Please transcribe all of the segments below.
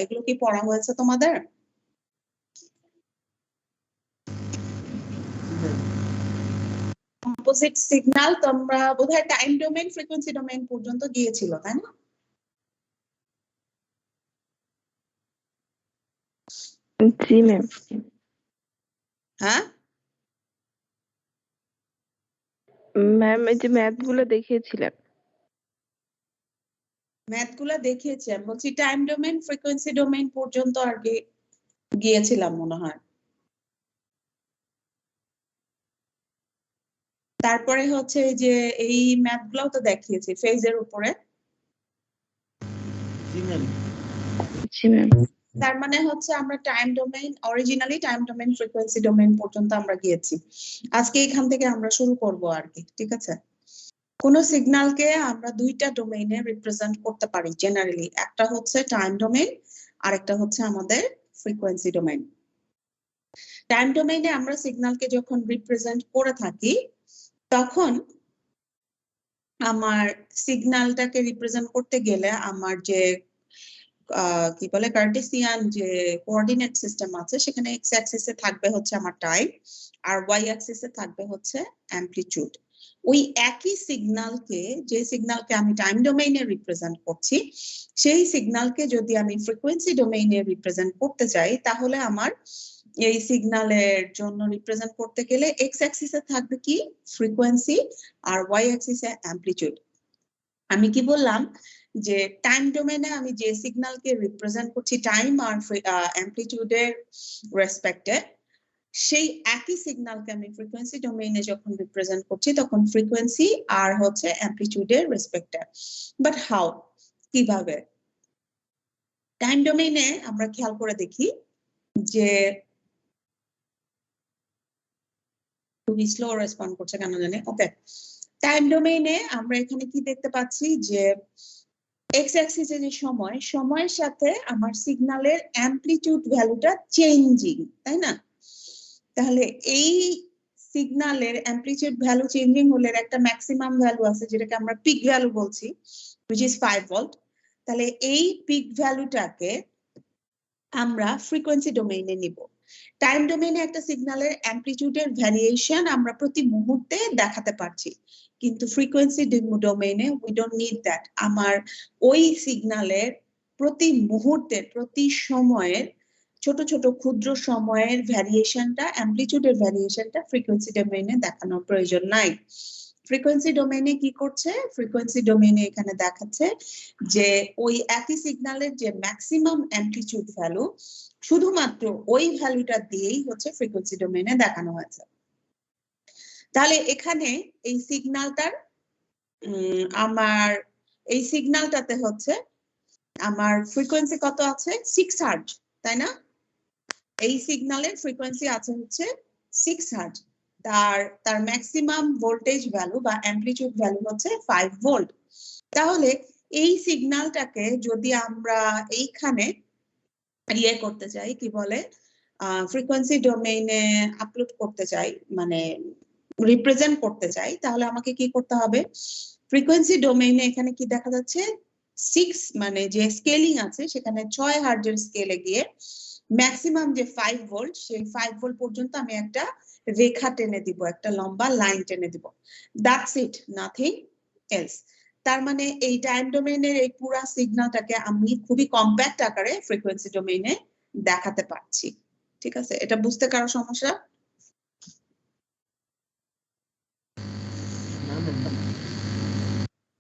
এগুলো কি পড়া হয়েছে তোমাদের? কম্পোজিট সিগন্যাল তোমরা বোধহয় টাইম ডোমেইন ফ্রিকোয়েন্সি ডোমেইন পর্যন্ত গিয়েছিল, তাই না? জি ম্যাম। হ্যাঁ ম্যাম, এই যে ম্যাথ গুলো দেখিয়েছিলেন। ম্যাথ গুলা দেখিয়েছি, আমি বলছি টাইম ডোমেইন ফ্রিকোয়েন্সি ডোমেইন পর্যন্ত আর কি গিয়েছিলাম মনে হয়। তারপরে হচ্ছে যে এই ম্যাথ গুলাও তো দেখিয়েছি ফেজের উপরে। জি ম্যাম। তার মানে হচ্ছে আমরা time domain, originally time domain frequency domain পর্যন্ত আমরা গিয়েছি। আজকে এখান থেকে আমরা শুরু করব আর কি, ঠিক আছে? কোন সিগন্যালকে আমরা দুইটা ডোমেইনে রিপ্রেজেন্ট করতে পারি জেনারেলি, একটা হচ্ছে টাইম ডোমেইন আর একটা হচ্ছে আমাদের ফ্রিকোয়েন্সি ডোমেইন। টাইম ডোমেইনে আমরা সিগন্যালকে যখন রিপ্রেজেন্ট করে থাকি তখন আমার সিগন্যালটাকে রিপ্রেজেন্ট করতে গেলে আমার যে কি বলে কার্টেসিয়ান যে কোঅর্ডিনেট সিস্টেম আছে সেখানে এক্স অ্যাক্সিসে থাকবে হচ্ছে আমার টাইম আর ওয়াই অ্যাক্সিসে থাকবে হচ্ছে অ্যামপ্লিটিউড। ওই একই সিগন্যালকে, যে সিগন্যালকে আমি টাইম ডোমেইনে রিপ্রেজেন্ট করছি, সেই সিগন্যালকে যদি আমি ফ্রিকোয়েন্সি ডোমেইনে রিপ্রেজেন্ট করতে চাই তাহলে আমার এই সিগন্যালের জন্য রিপ্রেজেন্ট করতে গেলে এক্স অ্যাক্সিসে থাকবে কি ফ্রিকোয়েন্সি আর ওয়াই অ্যাক্সিসে অ্যামপ্লিটিউড। আমি কি বললাম যে টাইম ডোমেইনে আমি যে সিগন্যালকে রিপ্রেজেন্ট করছি টাইম আর অ্যামপ্লিটিউডের রেসপেক্টে, সেই একই সিগন্যালকে আমি ফ্রিকোয়েন্সি ডোমেইনে যখন রিপ্রেজেন্ট করছি তখন ফ্রিকোয়েন্সি আর হচ্ছে অ্যামপ্লিটিউডের রেসপেক্টে। বাট হাউ, কিভাবে? টাইম ডোমেইনে আমরা খেয়াল করে দেখি যে খুবই স্লো রেসপন্ড করছে কেন জানি। ওকে, টাইম ডোমেইনে আমরা এখানে কি দেখতে পাচ্ছি যে এক্স অ্যাক্সিসে যে সময়, সময়ের সাথে আমার সিগন্যালের অ্যামপ্লিটিউড ভ্যালুটা চেঞ্জিং, তাই না? তাহলে এই সিগন্যালের অ্যামপ্লিটিউড ভ্যালু চেঞ্জিং হলে একটা ম্যাক্সিমাম ভ্যালু আছে যেটাকে আমরা পিক ভ্যালু বলছি, which is 5 ভোল্ট। তাহলে এই পিক ভ্যালুটাকে আমরা ফ্রিকোয়েন্সি ডোমেইনে নিব। টাইম ডোমেইনে একটা সিগন্যালের অ্যামপ্লিটিউডের ভ্যারিয়েশন আমরা প্রতি মুহূর্তে দেখাতে পারছি, কিন্তু ফ্রিকোয়েন্সি ডোমেইনে উই ডোন্ট নিড দ্যাট। আমার ওই সিগন্যালের প্রতি মুহূর্তের, প্রতি সময়ের ছোট ছোট ক্ষুদ্র সময়ের ভ্যারিয়েশনটা, অ্যামপ্লিটিউডের ভ্যারিয়েশনটা ফ্রিকোয়েন্সি ডোমেইনে দেখানোর প্রয়োজন নাই। ফ্রিকোয়েন্সি ডোমেইনে কি করছে? ফ্রিকোয়েন্সি ডোমেইনে এখানে দেখাচ্ছে যে ওই একই সিগন্যালের যে ম্যাক্সিমাম অ্যামপ্লিটিউড ভ্যালু, শুধুমাত্র ওই ভ্যালুটা দিয়েই হচ্ছে ফ্রিকোয়েন্সি ডোমেইনে দেখানো হয়েছে। তাহলে এখানে এই সিগন্যালটার আমার এই সিগন্যালটাতে হচ্ছে আমার ফ্রিকোয়েন্সি কত আছে? 6 হার্জ, তাই না? এই সিগন্যালের ফ্রিকোয়েন্সি আছে হচ্ছে 6 হার্জ। তার ম্যাক্সিমাম ভোল্টেজ ভ্যালু বা অ্যামপ্লিটিউড ভ্যালু হচ্ছে 5 ভোল্ট। তাহলে এই সিগন্যালটাকে যদি আমরা এইখানে ইয়ে করতে চাই, কি বলে, ফ্রিকোয়েন্সি ডোমেইনে আপলোড করতে চাই, মানে রিপ্রেজেন্ট করতে চাই, তাহলে আমাকে কি করতে হবে? ফ্রিকোয়েন্সি ডোমেইনে এখানে কি দেখা যাচ্ছে? 6 মানে যে স্কেলিং আছে সেখানে 6 হার্জের স্কেলে গিয়ে ম্যাক্সিমাম যে 5 ভোল্ট, সেই 5 ভোল্ট পর্যন্ত আমি একটা রেখা টেনে দিব, একটা লম্বা লাইন টেনে দিব। That's it, nothing else. তার মানে এই টাইম ডোমেইনের এই পুরো সিগন্যালটাকে আমি খুবই কম্প্যাক্ট আকারে ফ্রিকোয়েন্সি ডোমেইনে দেখাতে পারছি। ঠিক আছে? এটা বুঝতে কারো সমস্যা?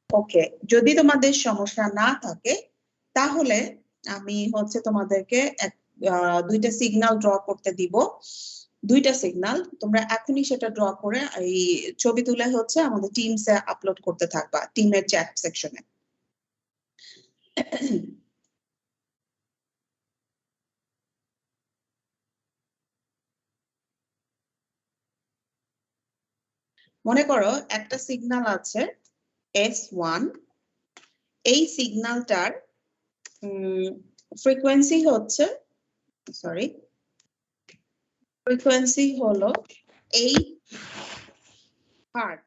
ওকে, যদি তোমাদের সমস্যা না থাকে তাহলে আমি হচ্ছে তোমাদেরকে দুইটা সিগন্যাল ড্র করতে দিব। দুইটা সিগন্যাল তোমরা এখনই সেটা ড্র করে এই ছবি তুলে হচ্ছে আমাদের টিমসে আপলোড করতে থাকবা, টিমের চ্যাট সেকশনে। মনে করো একটা সিগন্যাল আছে S1, এই সিগন্যালটার ফ্রিকোয়েন্সি হচ্ছে, সরি, ফ্রিকোয়েন্সি হলো 8 হার্জ।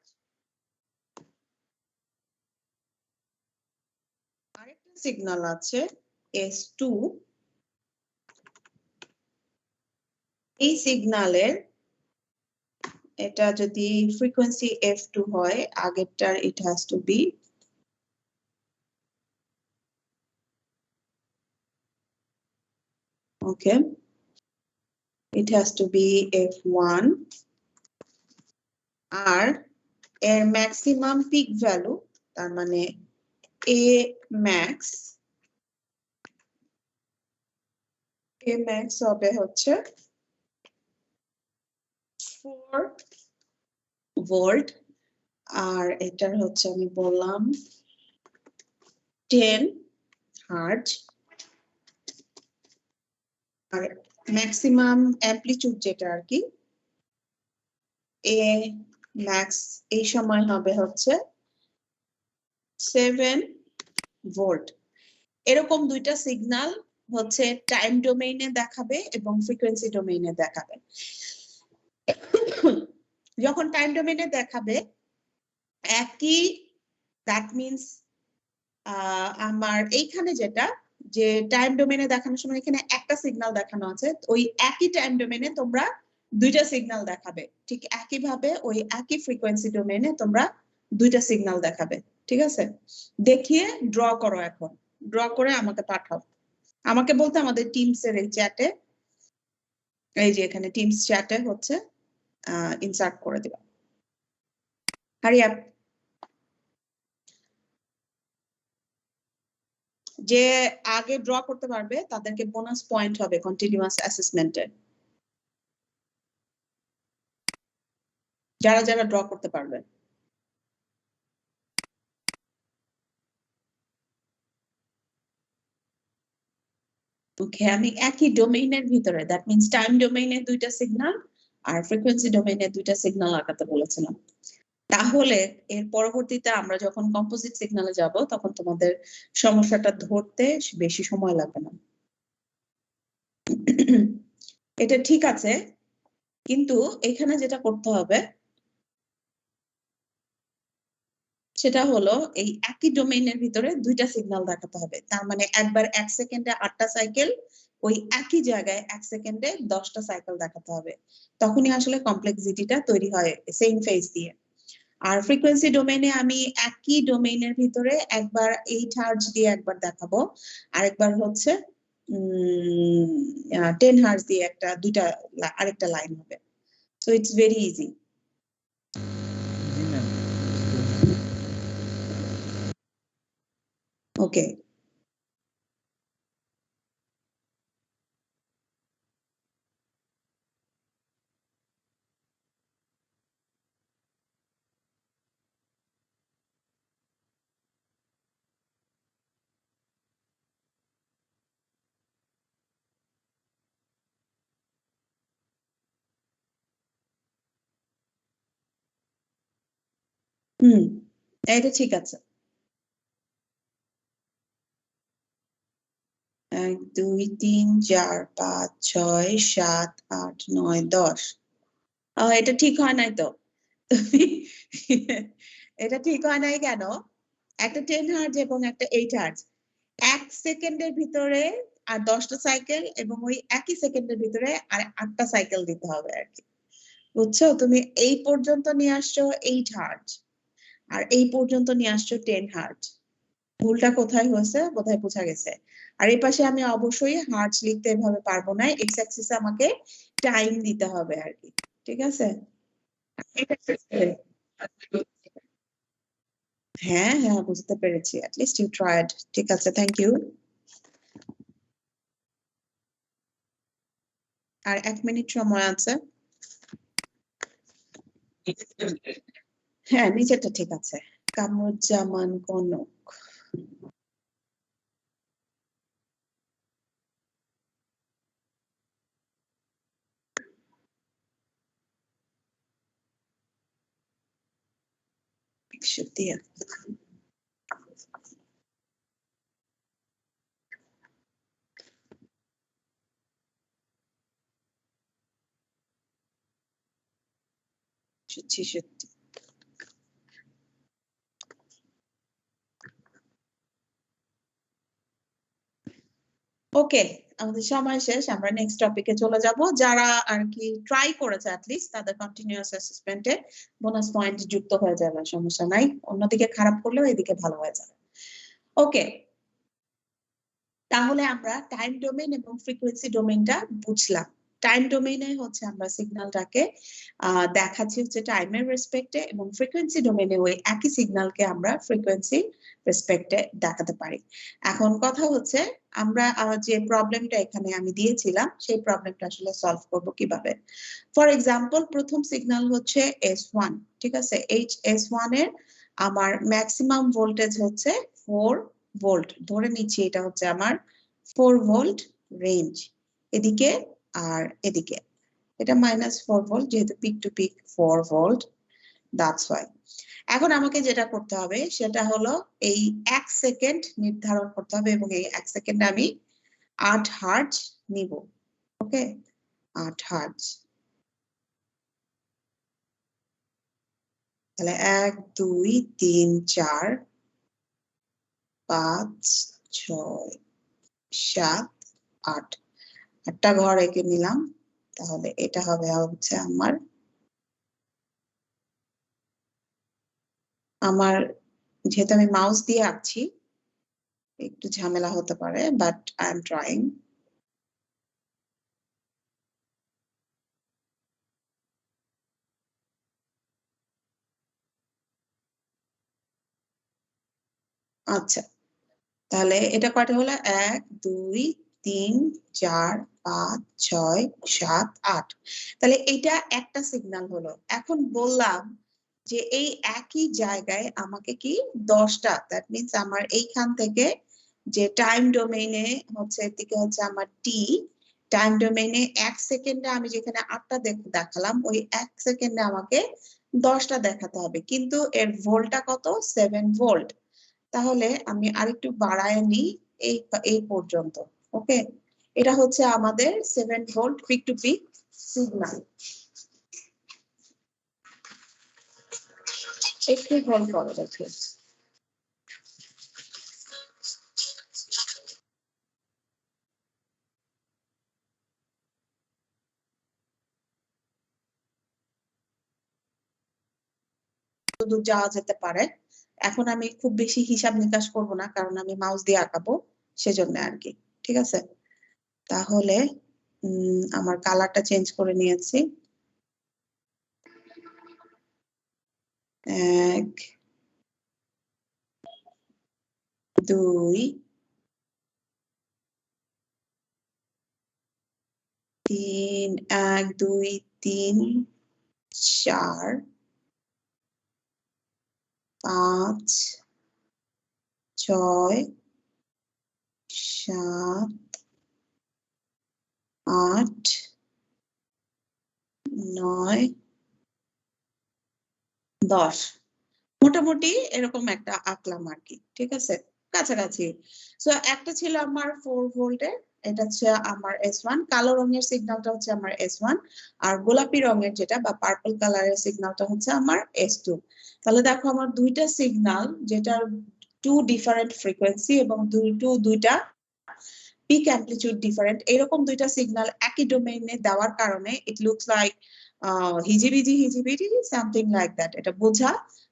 আরেকটা সিগন্যাল আছে S2, এই সিগন্যালের এটা যদি ফ্রিকোয়েন্সি f2 হয় আগেরটার it has to be okay it has to be f1 আর এর ম্যাক্সিমাম পিক ভ্যালু তার মানে a max হবে হচ্ছে 4 ভোল্ট আর এটার হচ্ছে আমি বললাম 10 হার্জ আর ম্যাক্সিমাম অ্যামপ্লিটিউড যেটা আর কি এ ম্যাক্স এই সময় হবে হচ্ছে 7 ভোল্ট এরকম দুইটা সিগন্যাল হচ্ছে টাইম ডোমেইনে দেখাবে এবং ফ্রিকোয়েন্সি ডোমেইনে দেখাবে যখন টাইম ডোমেইনে দেখাবে একই দ্যাট মিন্স আমার এইখানে যেটা যে টাইম ডোমেইনে দেখানোর সময় এখানে একটা সিগন্যাল দেখানো আছে ওই একই টাইম ডোমেইনে তোমরা দুইটা সিগন্যাল দেখাবে ঠিক একই ভাবে ওই একই ফ্রিকোয়েন্সি ডোমেইনে তোমরা দুইটা সিগন্যাল দেখাবে ঠিক আছে দেখিয়ে ড্র করো এখন ড্র করে আমাকে পাঠাও আমাকে বলতে আমাদের টিমস এর এই চ্যাটে এই যে এখানে টিমস চ্যাটে হচ্ছে ইনসার্ট করে দিবা হারি আপ যে আগে ড্র করতে পারবে তাদেরকে বোনাস পয়েন্ট হবে কন্টিনিউয়াস অ্যাসেসমেন্টের যারা যারা ড্র করতে পারবে ওকে আমি একই ডোমেইনের ভিতরে দ্যাট মিন্স টাইম ডোমেইনে দুইটা সিগন্যাল আর ফ্রিকোয়েন্সি ডোমেইনে দুইটা সিগন্যাল আঁকাতে বলেছিলাম তাহলে এর পরবর্তীতে আমরা যখন কম্পোজিট সিগন্যালে যাব তখন তোমাদের সমস্যাটা ধরতে বেশি সময় লাগবে না এটা ঠিক আছে কিন্তু এখানে যেটা করতে হবে সেটা হলো এই একই ডোমেইনের ভিতরে দুইটা সিগন্যাল দেখাতে হবে তার মানে একবার 1 সেকেন্ডে 8টা সাইকেল ওই একই জায়গায় 1 সেকেন্ডে 10টা সাইকেল দেখাতে হবে তখনই আসলে কমপ্লেক্সিটিটা তৈরি হয় সেম ফেজ দিয়ে আর ফ্রিকোয়েন্সি ডোমেইনে আমি একই ডোমেইনের ভিতরে একবার 8 হার্জ দিয়ে একবার দেখাবো আরেকবার হচ্ছে 10 হার্জ দিয়ে একটা দুইটা আরেকটা লাইন হবে so it's very easy okay এটা ঠিক আছে 1 2 3 4 5 6 7 8 9 10 এটা ঠিক হয় নাই তো এটা ঠিক হয় নাই কেন একটা 10 হার্জ এবং একটা 8 হার্জ 1 সেকেন্ডের ভিতরে আর 10টা সাইকেল এবং ওই একই সেকেন্ডের ভিতরে আর 8টা সাইকেল দিতে হবে আর কি বুঝছো তুমি এই পর্যন্ত নিয়ে আসছো 8 হার্জ আর এই পর্যন্ত নিয়ে আসছো 10 হার্জ ভুলটা কোথায় হয়েছে বোধহয় বোঝা গেছে আর এই পাশে আমি অবশ্যই হার্জ লিখতে এভাবে পারবো না এক্স অ্যাক্সিসে আমাকে টাইম দিতে হবে আর কি ঠিক আছে হ্যাঁ হ্যাঁ বুঝতে পেরেছি at least you tried ঠিক আছে থ্যাংক ইউ আর 1 মিনিট সময় আছে হ্যাঁ নিচেরটা ঠিক আছে কামরুজ্জামান কনক সত্যি সত্যি সত্যি ওকে, আমাদের সময় শেষ, আমরা নেক্সট টপিকে চলে যাব। যারা আর কি ট্রাই করেছে অ্যাটলিস্ট তাদের কন্টিনিউয়াস অ্যাসেসমেন্টে বোনাস পয়েন্ট যুক্ত হয়ে যাবে, সমস্যা নাই। অন্যদিকে খারাপ করলেও এদিকে ভালো হয়ে যাবে। ওকে, তাহলে আমরা টাইম ডোমেইন এবং ফ্রিকোয়েন্সি ডোমেইনটা বুঝলাম। টাইম ডোমেইনে হচ্ছে আমরা সিগন্যালটাকে দেখাচ্ছি হচ্ছে টাইমের রেসপেক্টে, এবং ফ্রিকোয়েন্সি ডোমেইনে ওই একই সিগন্যালকে আমরা ফ্রিকোয়েন্সি রেসপেক্টে দেখাতে পারি। এখন কথা হচ্ছে আমরা যে প্রবলেমটা এখানে আমি দিয়েছিলাম সেই প্রবলেমটা আসলে সলভ করব কিভাবে। ফর এক্সাম্পল, প্রথম সিগন্যাল হচ্ছে S1, ঠিক আছে। S1 এর আমার ম্যাক্সিমাম ভোল্টেজ হচ্ছে 4 ভোল্ট, ধরে নিচ্ছি এটা হচ্ছে আমার 4 ভোল্ট রেঞ্জ, এদিকে আর এদিকে এটা -4 ভোল্ট, যেহেতু peak to peak 4 volt, that's why. এখন আমাকে যেটা করতে হবে সেটা হলো এই 1 সেকেন্ড নির্ধারণ করতে হবে, এবং এই 1 সেকেন্ডে আমি 8 হার্টজ নিব। ওকে, 8 হার্টজ। তাহলে 1 2 3 4 5 6 7 8, 8টা ঘর এঁকে নিলাম। তাহলে এটা হবে হচ্ছে আমার যেহেতু আমি মাউস দিয়ে আঁকছি একটু ঝামেলা হতে পারে, বাট আই এম ট্রাইং। আচ্ছা, তাহলে এটা কয়টা হলো? 1 2 3 4 5 6 7 8। তাহলে এটা একটা সিগন্যাল হলো। এখন বললাম যে এই একই জায়গায় আমাকে কি 10টা, দ্যাট মিন্স আমার এইখান থেকে যে টাইম ডোমেইনে হচ্ছে এদিকে হচ্ছে আমার টি, টাইম ডোমেইনে 1 সেকেন্ডে আমি যেখানে 8টা দেখালাম, ওই 1 সেকেন্ডে আমাকে 10টা দেখাতে হবে, কিন্তু এর ভোল্টটা কত? 7 ভোল্ট। তাহলে আমি আরেকটু বাড়ায় নিই এই পর্যন্ত। ওকে, এটা হচ্ছে আমাদের 7 volt peak to peak signal. একটু হোল্ড করো দেখি। শুধু যাওয়া যেতে পারে। এখন আমি খুব বেশি হিসাব নিকাশ করব না, কারণ আমি মাউস দিয়ে আঁকাবো, সেজন্য আর কি। ঠিক আছে, তাহলে আমার কালারটা চেঞ্জ করে নিয়েছি। 1 2 3 1 2 3 4 5 6 7 8 9 10, মোটামুটি এরকম একটা আঁকলাম আর কি। ঠিক আছে, কাছাকাছি। সো একটা ছিল আমার 4 ভোল্টের, এটা হচ্ছে আমার S1, কালো রঙের সিগন্যালটা হচ্ছে আমার S1, আর গোলাপি রঙের যেটা বা পার্পল কালারের সিগন্যালটা হচ্ছে আমার S2। তাহলে দেখো আমার দুইটা সিগন্যাল, যেটার 2 ডিফারেন্ট ফ্রিকোয়েন্সি এবং দুইটা পিক অ্যামপ্লিটিউড ডিফারেন্ট, এরকম দুইটা সিগন্যাল একই ডোমেইনে দেওয়ার কারণে ইট লুকস লাইক হিজিবিজি হিজিবিজি সামথিং লাইক দ্যাট, এটা বোঝা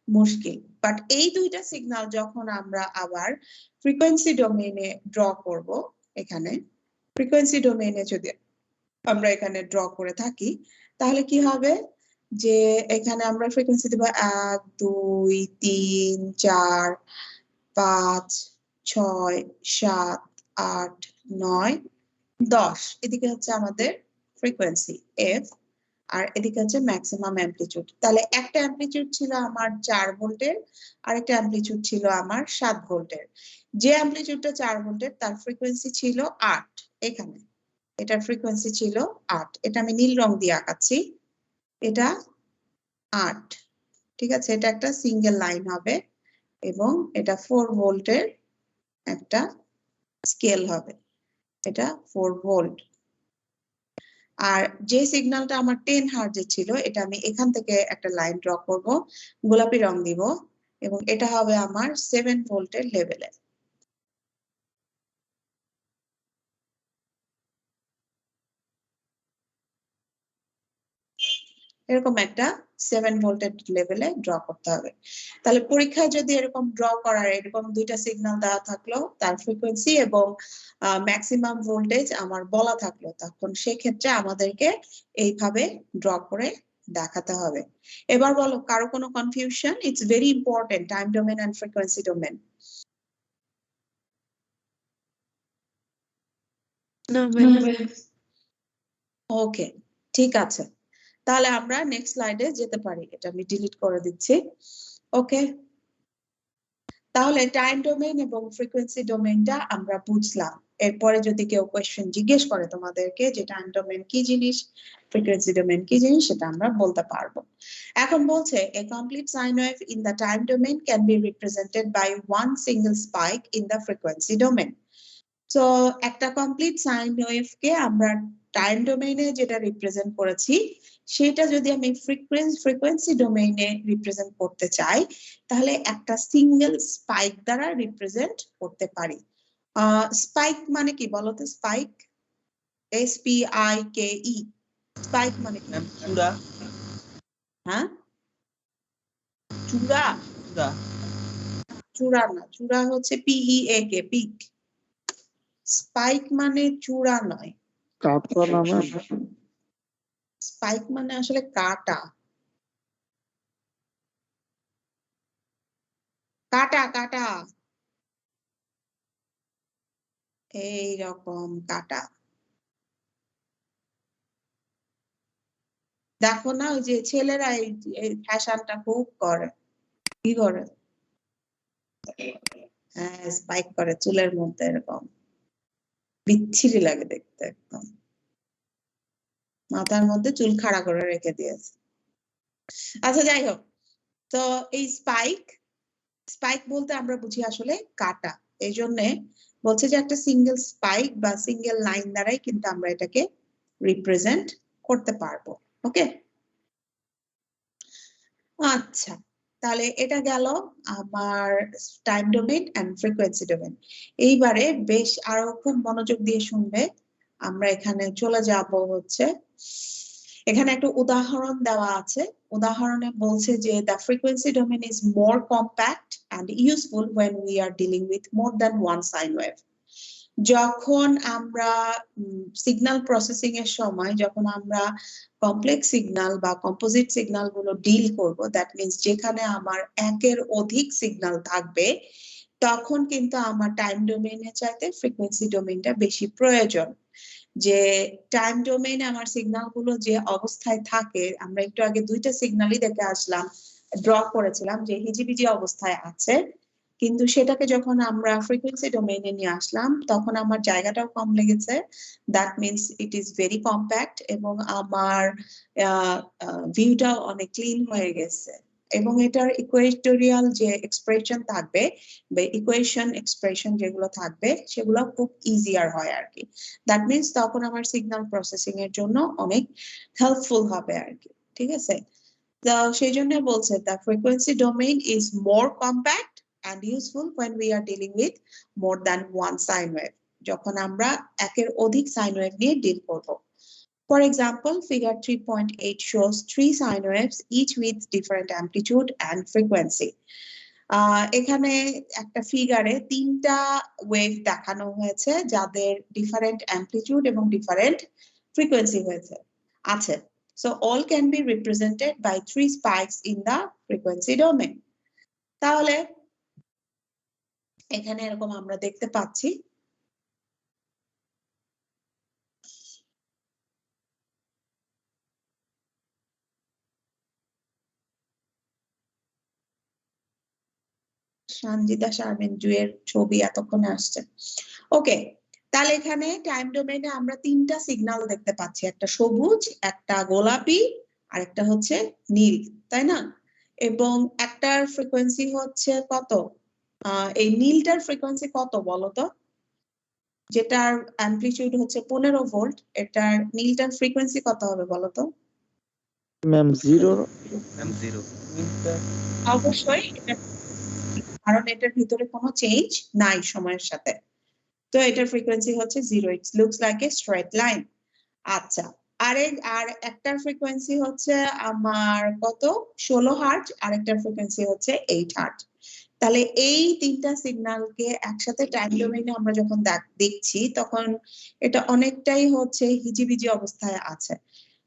মুশকিল। বাট এই দুইটা সিগন্যাল যখন আমরা আবার ফ্রিকোয়েন্সি ডোমেইনে ড্র করব, এখানে ফ্রিকোয়েন্সি ডোমেইনে যদি আমরা এখানে ড্র করে থাকি, তাহলে কি হবে যে এখানে আমরা ফ্রিকোয়েন্সি দেব 1 2 3 4 5 6 7 8 9 10, এদিকে হচ্ছে আমাদের ফ্রিকোয়েন্সি এফ, আর এদিকে হচ্ছে ম্যাক্সিমাম অ্যামপ্লিটিউড। তাহলে একটা অ্যামপ্লিটিউড ছিল আমার 4 ভোল্টের, আর একটা অ্যামপ্লিটিউড ছিল আমার 7 ভোল্টের। যে অ্যামপ্লিটিউডটা 4 ভোল্টের তার ফ্রিকোয়েন্সি ছিল 8, এখানে এটার ফ্রিকোয়েন্সি ছিল 8, এটা আমি নীল রং দিয়ে আঁকাচ্ছি, এটা 8। ঠিক আছে, এটা একটা সিঙ্গেল লাইন হবে, এবং এটা 4 ভোল্টের একটা স্কেল হবে, এটা 4 ভোল্ট। আর যে সিগন্যালটা আমার 10 হার্টজে ছিল, এটা আমি এখান থেকে একটা লাইন ড্র করব, গোলাপি রং দিব, এবং এটা হবে আমার 7 ভোল্টের লেভেলে। এরকম একটা 7 ভোল্টের লেভেলে ড্র করতে হবে। তাহলে পরীক্ষায় যদি এরকম ড্র করার এরকম দুইটা সিগন্যাল দেওয়া থাকলো, তার ফ্রিকোয়েন্সি এবং ম্যাক্সিমাম ভোল্টেজ আমার বলা থাকলো, তখন সেক্ষেত্রে আমাদেরকে এইভাবে ড্র করে দেখাতে হবে। এবার বলো, কারো কোনো confusion? It's very important, time domain and frequency domain. Okay, ঠিক আছে, তাহলে আমরা নেক্সট স্লাইডে যেতে পারি। এটা আমি ডিলিট করে দিচ্ছি। ওকে, তাহলে টাইম ডোমেইন এবং ফ্রিকোয়েন্সি ডোমেইনটা আমরা বুঝলাম। এরপরে যদি কেউ কোয়েশ্চেন জিজ্ঞেস করে তোমাদেরকে যে টাইম ডোমেইন কি জিনিস, ফ্রিকোয়েন্সি ডোমেইন কি জিনিস, সেটা আমরা বলতে পারবো। এখন বলছে a complete sine wave in the time domain can be represented by one single spike in the frequency domain. তো একটা কমপ্লিট সাইন ওয়েভ কে আমরা টাইম ডোমেইনে যেটা রিপ্রেজেন্ট করেছি, সেটা যদি আমি ফ্রিকোয়েন্সি ডোমেইনে রিপ্রেজেন্ট করতে চাই, তাহলে একটা সিঙ্গেল স্পাইক দ্বারা রিপ্রেজেন্ট করতে পারি। স্পাইক মানে কি বলো তো? স্পাইক, SPIKE, স্পাইক মানে কি? চূড়া। হ্যাঁ, চূড়া? চূড়া না, চূড়া হচ্ছে PEAK, পিক। স্পাইক মানে চূড়া নয়, স্পাইক মানে আসলে কাটা। কাটা কাটা, এইরকম কাটা। দেখো না, ওই যে ছেলেরা এই ফ্যাশনটা খুব করে, কি করে? হ্যাঁ, স্পাইক করে চুলের মধ্যে, এরকম বিচ্ছিরি লাগে দেখতে একদম। মাথার মধ্যে চুল খাড়া করে রেখে দিয়েছে। আচ্ছা, যাই হোক, তো এই স্পাইক, স্পাইক বলতে আমরা বুঝি আসলে কাটা। এই জন্যে বলছে যে একটা সিঙ্গেল স্পাইক বা সিঙ্গেল লাইন দ্বারাই কিন্তু আমরা এটাকে রিপ্রেজেন্ট করতে পারবো। ওকে, আচ্ছা, তাহলে এটা গেল আমার time domain and frequency domain. এইবারে বেশ আরো খুব মনোযোগ দিয়ে শুনবে। আমরা এখানে চলে যাব হচ্ছে, এখানে একটা উদাহরণ দেওয়া আছে। উদাহরণে বলছে যে the frequency domain is more compact and useful when we are dealing with more than one sine wave. যখন আমরা সিগন্যাল প্রসেসিং এর সময়, যখন আমরা কমপ্লেক্স সিগন্যাল বা কম্পোজিট সিগন্যাল গুলো ডিল করব, দ্যাট মিন্স যেখানে আমার একের অধিক সিগন্যাল থাকবে, তখন কিন্তু আমার টাইম ডোমেইনের চাইতে ফ্রিকোয়েন্সি ডোমেইনটা বেশি প্রয়োজন। যে টাইম ডোমেইনে আমার সিগন্যাল গুলো যে অবস্থায় থাকে, আমরা একটু আগে দুইটা সিগন্যালই দেখে আসলাম, ড্র করেছিলাম যে হিজিবিজি অবস্থায় আছে, কিন্তু সেটাকে যখন আমরা ফ্রিকোয়েন্সি ডোমেইনে নিয়ে আসলাম, তখন আমার জায়গাটাও কম লেগেছে। That means it is very compact, এবং আমার ভিউটাও অনেক ক্লিন হয়ে গেছে। এবং এটার ইকুয়েটোরিয়াল যে এক্সপ্রেশন থাকবে বা ইকুয়েশন এক্সপ্রেশন যেগুলো থাকবে, সেগুলো খুব ইজিয়ার হয় আর কি। দ্যাট মিন্স তখন আমার সিগন্যাল প্রসেসিং এর জন্য অনেক হেল্পফুল হবে আর কি। ঠিক আছে, তো সেই জন্য বলছে the frequency domain is more compact and useful when we are dealing with more than one sine wave, যখন আমরা একের অধিক সাইন ওয়েভ নিয়ে ডিল করব। For example, figure 3.8 shows 3 sine waves, each with different amplitude and frequency. এখানে একটা ফিগারে তিনটা wave দেখানো হয়েছে, যাদের ডিফারেন্ট অ্যামপ্লিটিউড এবং ডিফারেন্ট ফ্রিকোয়েন্সি হয়েছে আছে। So all can be represented by 3 spikes in the frequency domain. তাহলে এখানে এরকম আমরা দেখতে পাচ্ছি, সঞ্জিতা শারমিন জুয়ের ছবি এতক্ষণে আসছে। ওকে, তাহলে এখানে টাইম ডোমেইনে আমরা তিনটা সিগন্যাল দেখতে পাচ্ছি, একটা সবুজ, একটা গোলাপি, আর একটা হচ্ছে নীল, তাই না? এবং একটার ফ্রিকোয়েন্সি হচ্ছে কত? এই নীলটার ফ্রিকোয়েন্সি কত বলো তো? যেটার অ্যামপ্লিটিউড হচ্ছে 15 ভোল্ট, এটার নীলটার ফ্রিকোয়েন্সি কত হবে বলো তো? ম্যাম 0। অবশ্যই, কারণ এটার ভিতরে কোনো চেঞ্জ নাই সময়ের সাথে, তো এটার ফ্রিকোয়েন্সি হচ্ছে 0। ইট looks like a straight line. আচ্ছা, আর একটার ফ্রিকোয়েন্সি হচ্ছে আমার কত 16 হার্টজ, আরেকটার ফ্রিকোয়েন্সি হচ্ছে 8 হার্টজ। তাহলে এই তিনটা সিগন্যালকে একসাথে টাইম ডোমেইনে আমরা যখন দেখছি তখন এটা অনেকটাই হচ্ছে হিজিবিজি অবস্থায় আছে,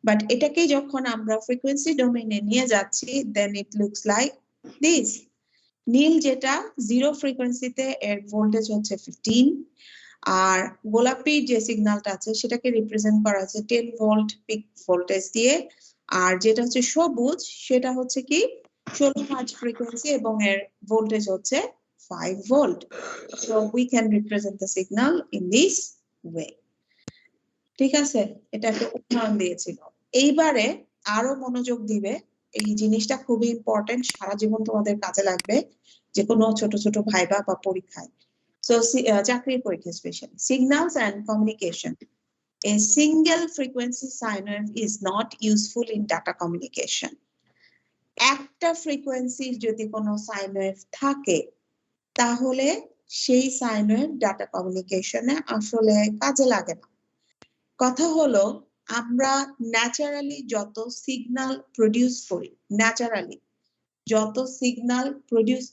বাট এটাকে যখন আমরা ফ্রিকোয়েন্সি ডোমেইনে নিয়ে যাচ্ছি দেন ইট লুকস লাইক দিস। নীল যেটা 0 ফ্রিকোয়েন্সিতে এর ভোল্টেজ হচ্ছে 15, আর গোলাপি যে সিগন্যালটা আছে সেটাকে রিপ্রেজেন্ট করা আছে 10 ভোল্ট পিক ভোল্টেজ দিয়ে, আর যেটা হচ্ছে সবুজ সেটা হচ্ছে কি 16 হার্টজ ফ্রিকোয়েন্সি এবং এর ভোল্টেজ হচ্ছে 5 volt. So we can represent the signal in this way. ঠিক আছে, এটা একটা উদাহরণ দিয়েছিল। এইবারে আরো মনোযোগ দিবে, এই জিনিসটা খুবই ইম্পর্টেন্ট, সারা জীবন তোমাদের কাজে লাগবে যে কোনো ছোট ছোট ভাইবা বা পরীক্ষায়। So, চাকরির পরীক্ষা specially signals and communication. A single frequency sine wave is not useful in data communication. একটা ফ্রিকোয়েন্সির যদি কোনো সাইন ওয়েভ থাকে তাহলে সেই সাইন ওয়েভ ডাটা কমিউনিকেশনে আসলে কাজে লাগে না। কথা হলো আমরা ন্যাচারালি যত সিগন্যাল প্রডিউস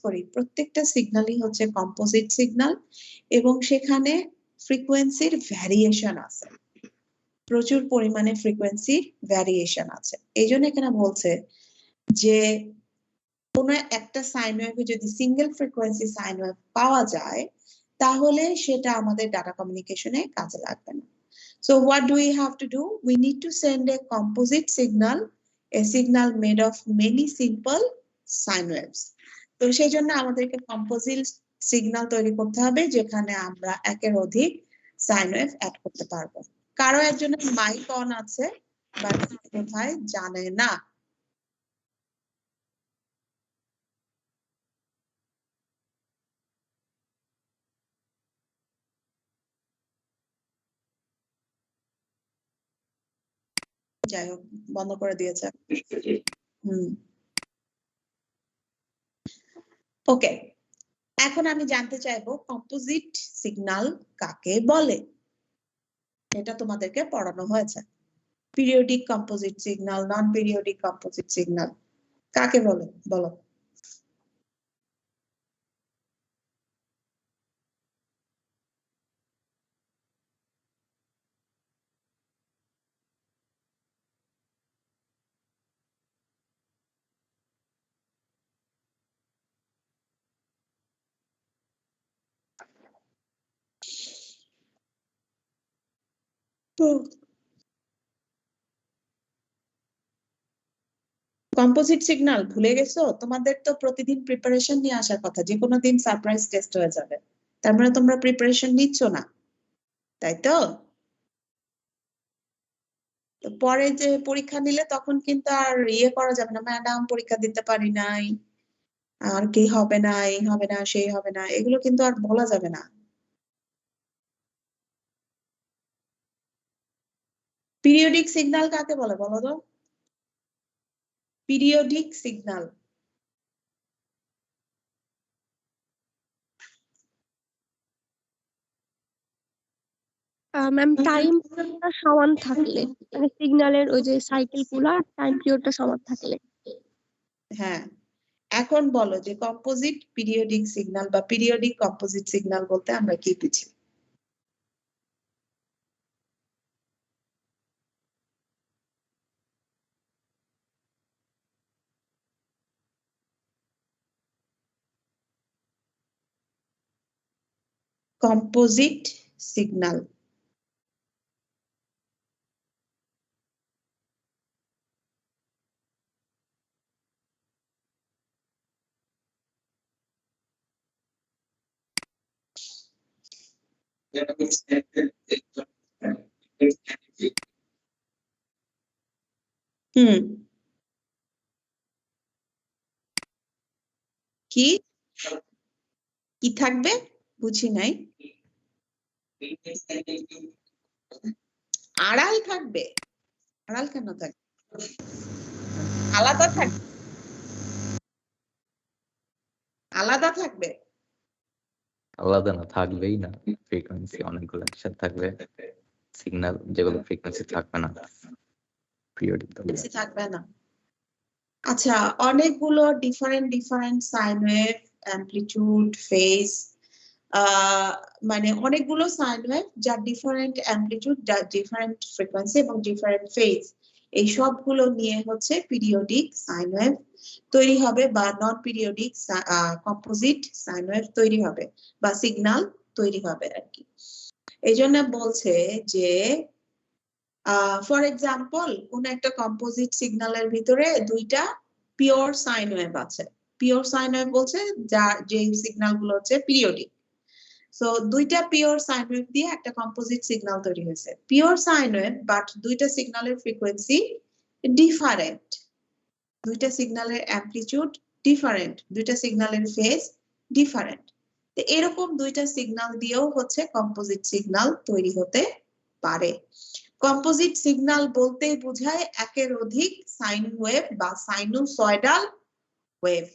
করি, প্রত্যেকটা সিগন্যালই হচ্ছে কম্পোজিট সিগন্যাল এবং সেখানে ফ্রিকোয়েন্সির ভ্যারিয়েশন আছে, প্রচুর পরিমাণে ফ্রিকোয়েন্সির ভ্যারিয়েশন আছে। এই জন্য এখানে বলছে যে কোনো একটা সাইন ওয়েভে যদি সিঙ্গেল ফ্রিকোয়েন্সি সাইন ওয়েভ পাওয়া যায় তাহলে সেটা আমাদের ডাটা কমিউনিকেশনে কাজে লাগবে না। So what do we have to do? We need to send a composite signal, a signal made of many simple sine waves. তো সেই জন্য আমাদেরকে কম্পোজিট সিগন্যাল তৈরি করতে হবে যেখানে আমরা একের অধিক সাইন ওয়েভ অ্যাড করতে পারবো। কারো একজনের মাইক অন আছে বাট কোথায় জানে না। যাই হোক বন্ধ করে দিয়েছে। ওকে, এখন আমি জানতে চাইবো কম্পোজিট সিগন্যাল কাকে বলে। এটা তোমাদেরকে পড়ানো হয়েছে। পিরিয়ডিক কম্পোজিট সিগন্যাল, নন পিরিয়ডিক কম্পোজিট সিগন্যাল কাকে বলে বলো? কম্পোজিট সিগন্যাল ভুলে গেছো? তোমাদের তো প্রতিদিন প্রিপারেশন নিয়ে আসার কথা, যে কোনো দিন সারপ্রাইজ টেস্ট হয়ে যাবে, তার মানে তোমরা প্রিপারেশন নিচ্ছ না, তাই তো? পরে যে পরীক্ষা নিলে তখন কিন্তু আর ইয়ে করা যাবে না, ম্যাডাম পরীক্ষা দিতে পারি নাই, আর কি হবে না, এই হবে না, সেই হবে না, এগুলো কিন্তু আর বলা যাবে না। পিরিয়ডিক সিগন্যাল কাকে বলে বলো তো? পিরিয়ডিক সিগন্যাল ম্যাম টাইম পিরিয়ডটা সমান থাকলে, মানে সিগন্যালের ওই যে সাইকেল গুলা টাইম পিরিয়ডটা সমান থাকলে। হ্যাঁ, এখন বলো যে কম্পোজিট পিরিয়ডিক সিগন্যাল বা পিরিয়ডিক কম্পোজিট সিগন্যাল বলতে আমরা কি বুঝি? কম্পোজিট সিগন্যাল কি কি থাকবে বুঝি নাই। আড়াল থাকবে? আড়াল কেন থাকবে? আলাদা থাকবে? আলাদা থাকবে? আলাদা না, থাকবেই না। ফ্রিকোয়েন্সি অনেকগুলো একসাথে থাকবে, সিগন্যাল যেগুলো ফ্রিকোয়েন্সি থাকবে না। পিরিয়ডিক বেশি থাকবে না। আচ্ছা, অনেকগুলো different sine wave, amplitude, phase, মানে অনেকগুলো সাইন ওয়েভ যার ডিফারেন্ট অ্যামপ্লিটিউড, যার ডিফারেন্ট ফ্রিকোয়েন্সি এবং ডিফারেন্ট ফেজ, এই সবগুলো নিয়ে হচ্ছে পিরিয়ডিক সাইন ওয়েভ তৈরি হবে বা নন পিরিয়ডিক কম্পোজিট সাইন ওয়েভ তৈরি হবে বা সিগন্যাল তৈরি হবে আর কি। এই জন্য বলছে যে ফর এক্সাম্পল কোন একটা কম্পোজিট সিগন্যালের ভিতরে দুইটা পিওর সাইন ওয়েভ আছে। পিওর সাইন ওয়েভ বলছে যে সিগন্যাল গুলো হচ্ছে পিরিয়ডিক। সো দুইটা পিওর সাইন ওয়েভ দিয়ে একটা কম্পোজিট সিগন্যাল তৈরি হয়েছে। পিওর সাইন ওয়েভ বাট দুইটা সিগন্যালের ফ্রিকোয়েন্সি ডিফারেন্ট, দুইটা সিগন্যালের অ্যামপ্লিটিউড ডিফারেন্ট, দুইটা সিগন্যালের ফেজ ডিফারেন্ট। তো এরকম দুইটা সিগন্যাল দিয়েও হচ্ছে কম্পোজিট সিগন্যাল তৈরি হতে পারে। কম্পোজিট সিগন্যাল বলতেই বোঝায় একের অধিক সাইন ওয়েভ বা সাইনুসয়েডাল ওয়েভ,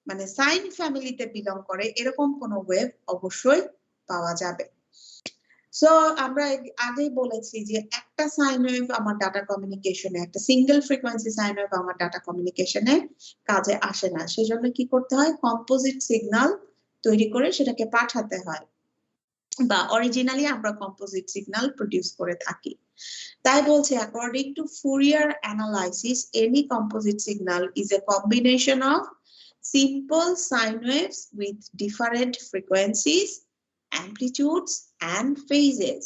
মানে সাইন ফ্যামিলিতে বিলং করে এরকম কোন ওয়েভ অবশ্যই পাওয়া যাবে। সো আমরা আগেই বলেছি যে একটা সাইন ওয়েভ আমার ডাটা কমিউনিকেশনে, একটা সিঙ্গেল ফ্রিকোয়েন্সি সাইন ওয়েভ আমার ডাটা কমিউনিকেশনে কাজে আসে না। সেজন্য কি করতে হয়, কম্পোজিট সিগন্যাল তৈরি করে সেটাকে পাঠাতে হয়, বা অরিজিনালি আমরা কম্পোজিট সিগন্যাল প্রডিউস করে থাকি। তাই বলছে according to Fourier analysis any composite signal is a combination of simple sine waves with different frequencies, amplitudes and phases.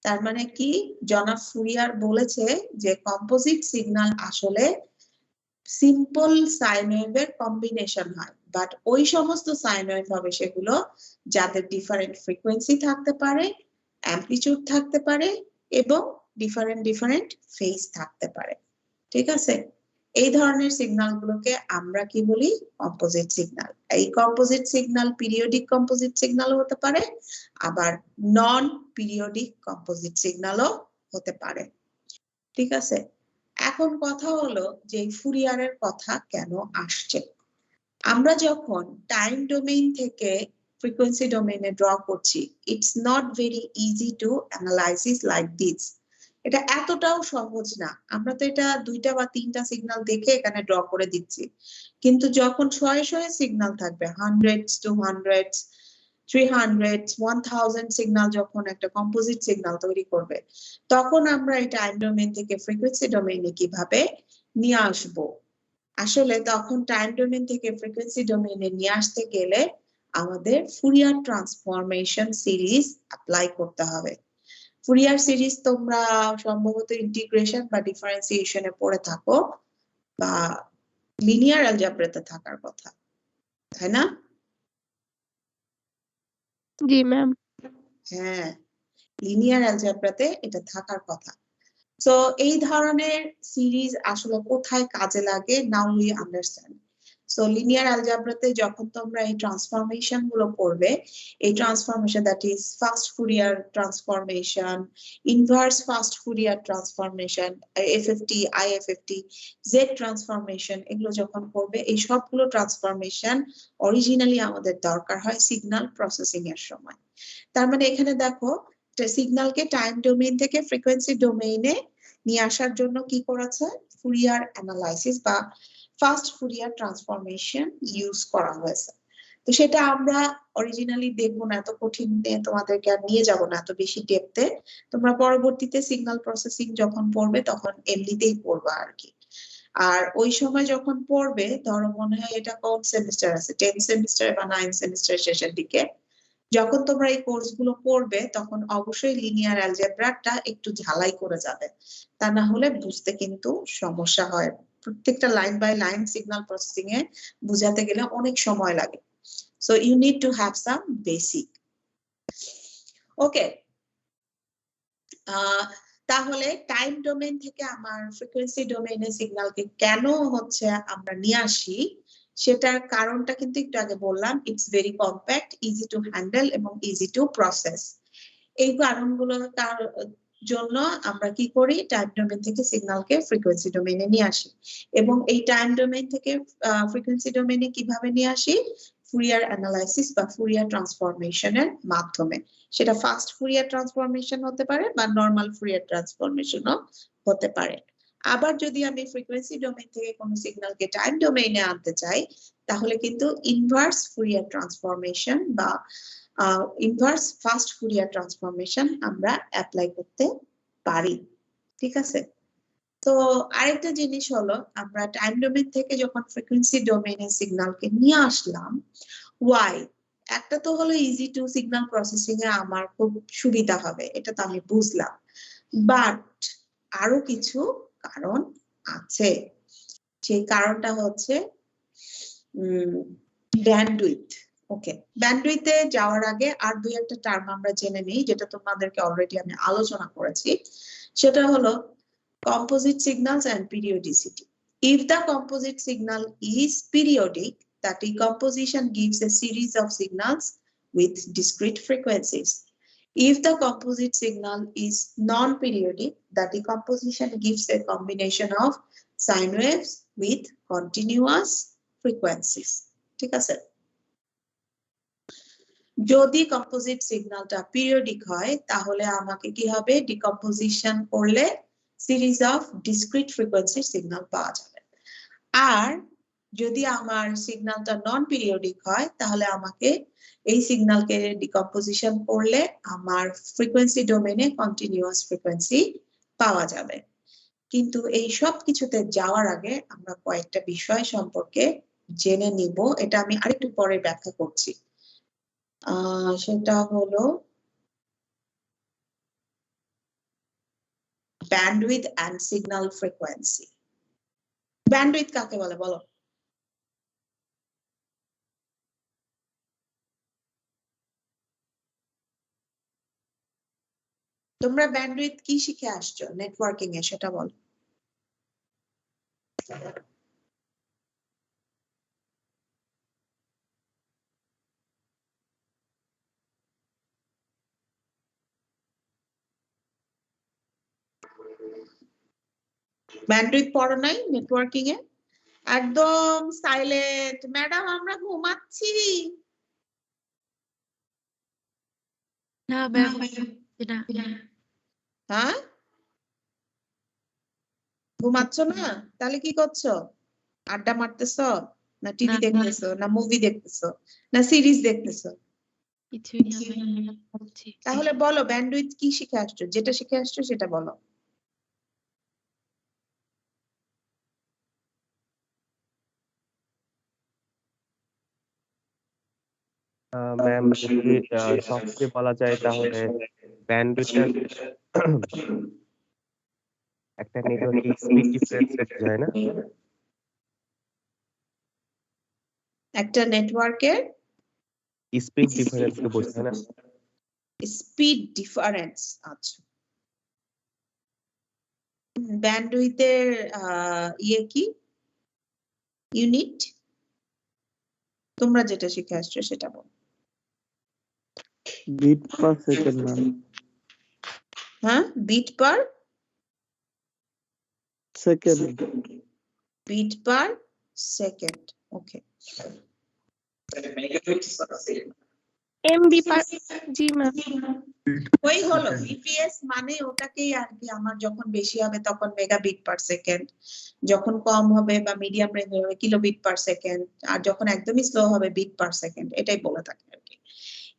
তার মানে কি, জনাব ফুরিয়ার বলেছে যে কম্পোজিট সিগন্যাল আসলে সিম্পল সাইন ওয়েভের কম্বিনেশন হয়, বাট ওই সমস্ত সাইন ওয়েভ হবে সেগুলো যাদের ডিফারেন্ট ফ্রিকোয়েন্সি থাকতে পারে, অ্যামপ্লিটিউড থাকতে পারে এবং ডিফারেন্ট ফেজ থাকতে পারে। ঠিক আছে, এই ধরনের সিগন্যাল গুলোকে আমরা কি বলি, কম্পোজিট সিগন্যাল। এই কম্পোজিট সিগন্যাল পিরিয়ডিক কম্পোজিট সিগন্যালও হতে পারে, আবার নন পিরিয়ডিক কম্পোজিট সিগন্যালও হতে পারে। ঠিক আছে, এখন কথা হলো যে ফুরিয়ারের কথা কেন আসছে। আমরা যখন টাইম ডোমেইন থেকে ফ্রিকোয়েন্সি ডোমেইনে ড্র করছি, it's not very easy to analysis like this. এটা এতটাও সহজ না। আমরা তো এটা দুইটা বা তিনটা সিগন্যাল দেখে এখানে ড্র করে দিচ্ছি, কিন্তু যখন শয়ে শয়ে সিগন্যাল থাকবে, হান্ড্রেডস টু হান্ড্রেডস, 300, 1000 সিগন্যাল যখন একটা কম্পোজিট সিগন্যাল তৈরি করবে, তখন আমরা এই টাইম ডোমেইন থেকে ফ্রিকোয়েন্সি ডোমেইনে কিভাবে নিয়ে আসব। আসলে তখন টাইম ডোমেইন থেকে ফ্রিকোয়েন্সি ডোমেইনে নিয়ে আসতে গেলে আমাদের ফুরিয়ার ট্রান্সফরমেশন সিরিজ অ্যাপ্লাই করতে হবে। ফুরিয়ার সিরিজ তোমরা সম্ভবত ইন্টিগ্রেশন বা ডিফারেন্সিয়েশনে পড়ে থাকো, বা লিনিয়ার অ্যালজেব্রাতে থাকার কথা, তাই না? জি ম্যাম। হ্যাঁ, লিনিয়ার অ্যালজেব্রাতে এটা থাকার কথা। সো এই ধরনের সিরিজ আসলে কোথায় কাজে লাগে, now we understand. So linear অ্যালজেব্রাতে যখন তোমরা এই ট্রান্সফরমেশন গুলো করবে, এই transformation that is fast Fourier transformation, inverse fast Fourier transformation, FFT, IFFT, Z transformation, এগুলো যখন করবে, এই সবগুলো ট্রান্সফরমেশন অরিজিনালি আমাদের দরকার হয় সিগন্যাল প্রসেসিং এর সময়। তার মানে এখানে দেখো, সিগন্যালকে টাইম ডোমেইন থেকে ফ্রিকোয়েন্সি ডোমেইনে নিয়ে আসার জন্য কি করেছে, ফুরিয়ার অ্যানালাইসিস বা ফার্স্ট ফুরিয়ার ট্রান্সফরমেশন ইউজ করা হয়েছে। তো সেটা আমরা অরিজিনালি দেখবো না, এত কঠিন তোমাদেরকে আর নিয়ে যাব না এত বেশি ডেপথে। তোমরা পরবর্তীতে সিগন্যাল প্রসেসিং যখন পড়বে তখন এমনিতেই পড়বা আর কি। আর ওই সময় যখন পড়বে, ধরো মনে হয় এটা কোন সেমিস্টার আছে, 10 সেমিস্টার বা 9 সেমিস্টার শেষের দিকে, যখন তোমরা এই কোর্সগুলো পড়বে তখন অবশ্যই লিনিয়ার অ্যালজেব্রাটা একটু ঝালাই করে যাবে, তা না হলে বুঝতে কিন্তু সমস্যা হয়। প্রত্যেকটা line by line signal processing এ বুঝাতে গেলে অনেক সময় লাগে। So you need to have some basic. Okay, তাহলে টাইম ডোমেইন থেকে আমার ফ্রিকোয়েন্সি ডোমেইনে সিগন্যালকে কেন হচ্ছে আমরা নিয়ে আসি, সেটার কারণটা কিন্তু একটু আগে বললাম। It's very compact, easy to handle এবং ইজি টু প্রসেস। এই কারণগুলোর জন্য আমরা কি করি, টাইম ডোমেইন থেকে সিগন্যালকে ফ্রিকোয়েন্সি ডোমেইনে নিয়ে আসি। এবং এই টাইম ডোমেইন থেকে ফ্রিকোয়েন্সি ডোমেইনে কিভাবে নিয়ে আসি, ফুরিয়ার অ্যানালাইসিস বা ফুরিয়ার ট্রান্সফরমেশনের মাধ্যমে। সেটা ফাস্ট ফুরিয়ার ট্রান্সফরমেশন হতে পারে বা নরমাল ফুরিয়ার ট্রান্সফরমেশনও হতে পারে। আবার যদি আমি ফ্রিকোয়েন্সি ডোমেইন থেকে কোনো সিগন্যালকে টাইম ডোমেইনে আনতে চাই তাহলে কিন্তু ইনভার্স ফুরিয়ার ট্রান্সফরমেশন বা ইনভার্স ফাস্ট ফুরিয়ার ট্রান্সফরমেশন আমরা অ্যাপ্লাই করতে পারি। ঠিক আছে, তো আরেকটা জিনিস হলো আমরা টাইম ডোমেইন থেকে যখন ফ্রিকোয়েন্সি ডোমেইনে সিগন্যালকে নিয়ে আসলাম, ওয়াই একটা তো হলো ইজি টু সিগন্যাল প্রসেসিং এ আমার খুব সুবিধা হবে, এটা তো আমি বুঝলাম, বাট আরো কিছু কারণ আছে। সেই কারণটা হচ্ছে ব্যান্ডউইথ। ওকে, ব্যান্ডউইথে যাওয়ার আগে আর দুই একটা টার্ম আমরা জেনে নিই, যেটা তোমাদেরকে অলরেডি আমি আলোচনা করেছি। সেটা হলো composite signals and periodicity. If the composite signal is periodic, the decomposition gives a series of signals with discrete frequencies. If the composite signal is non-periodic, the decomposition gives a combination of sine waves with continuous frequencies. ঠিক আছে, যদি composite সিগন্যালটা periodic হয় তাহলে আমাকে কি হবে, decomposition করলে series of discrete frequency signal পাওয়া যাবে। আর যদি আমার সিগন্যালটা নন পিরিয়ডিক হয় তাহলে আমাকে এই সিগন্যালকে ডিকম্পোজিশন করলে আমার ফ্রিকোয়েন্সি ডোমেইনে কন্টিনিউয়াস ফ্রিকোয়েন্সি পাওয়া যাবে। কিন্তু এই সব কিছুতে যাওয়ার আগে আমরা কয়েকটা বিষয় সম্পর্কে জেনে নিব, এটা আমি আরেকটু পরে ব্যাখ্যা করছি। সেটা হলো bandwidth and signal frequency. Bandwidth কাকে বলে বলো? তোমরা ব্যান্ডউইথ কি শিখে আসছো নেটওয়ার্কিং এ, সেটা বলো। ব্যান্ডউইথ পড়ো নাই নেটওয়ার্কিং এ? একদম সাইলেন্ট ম্যাডাম, আমরা ঘুমাচ্ছি। না ম্যাম, হ্যাঁ, ঘুমাচ্ছ না? তাহলে কি করছো? আড্ডা মারতেছো, না টিভি না। দেখতেছো, না মুভি দেখতেছো, না সিরিজ দেখতেছো? কিছুই না ম্যাম, বলছি। তাহলে বলো ব্যান্ডউইথ কি শিখে আসছো, যেটা শিখে আসছো সেটা বলো। ম্যাম যদি সবচেয়ে বলা যায় তাহলে ব্যান্ডউইথটা একটা নেটওয়ার্কে স্পিড ডিফারেন্স বোঝায় না? একটা নেটওয়ার্কের স্পিড ডিফারেন্স কে বোঝায় না? স্পিড ডিফারেন্স, আচ্ছা। ব্যান্ডউইথের ইয়ে কি, ইউনিট? তোমরা যেটা শিখে আসছো সেটা বলো। Bit per second ma'am. হ্যাঁ, bit per second. Bit per second, okay. MB per, জি ম্যাম। ওই হলো বিপিএস মানে ওটাকেই আর কি, আমার যখন বেশি হবে তখন মেগাবিট পার সেকেন্ড, যখন কম হবে বা মিডিয়াম রেঞ্জ হবে কিলোবিট পার সেকেন্ড, আর যখন একদমই স্লো হবে বিট পার সেকেন্ড, এটাই বলে থাকে আর কি।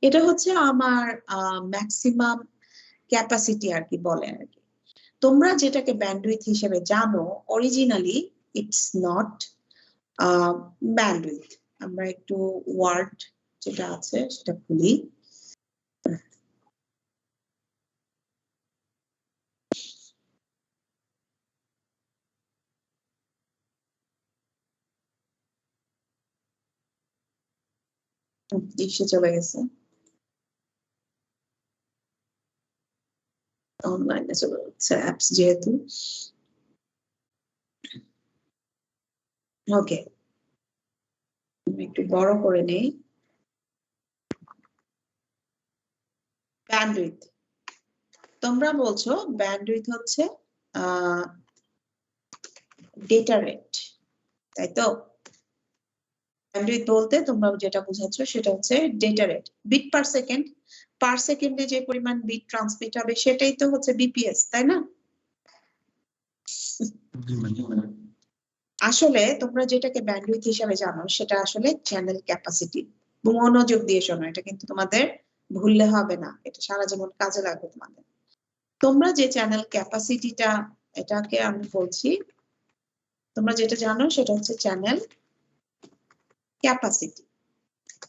এটা হচ্ছে আমার ম্যাক্সিমাম ক্যাপাসিটি আর কি বলে আর কি। তোমরা যেটাকে ব্যান্ডউইথ হিসেবে জানো, অরিজিনালি ইটস নট ব্যান্ডউইথ। আমরা একটু ওয়ার্ড যেটা আছে সেটা খুলি। এসে চলে গেছে, অনলাইনে চলে যাচ্ছে অ্যাপস যেহেতু। ওকে, আমি একটু বড় করে নেই। ব্যান্ডউইথ, তোমরা বলছো ব্যান্ডউইথ হচ্ছে ডেটা রেট, তাই তো? ব্যান্ডউইথ বলতে তোমরা যেটা বোঝাচ্ছ সেটা হচ্ছে data rate, bit per second. Per সেকেন্ডে যে পরিমাণ বিট ট্রান্সমিট হবে সেটাই তো হচ্ছে বিপিএস, তাই না? আসলে তোমরা যেটাকে ব্যান্ডউইথ হিসাবে জানো সেটা আসলে চ্যানেল ক্যাপাসিটি। মনোযোগ দিয়ে শোনো, এটা কিন্তু তোমাদের ভুললে হবে না, এটা সারা জীবন কাজে লাগবে তোমাদের। তোমরা যে চ্যানেল ক্যাপাসিটিটা, এটাকে আমি বলছি, তোমরা যেটা জানো সেটা হচ্ছে চ্যানেল ক্যাপাসিটি।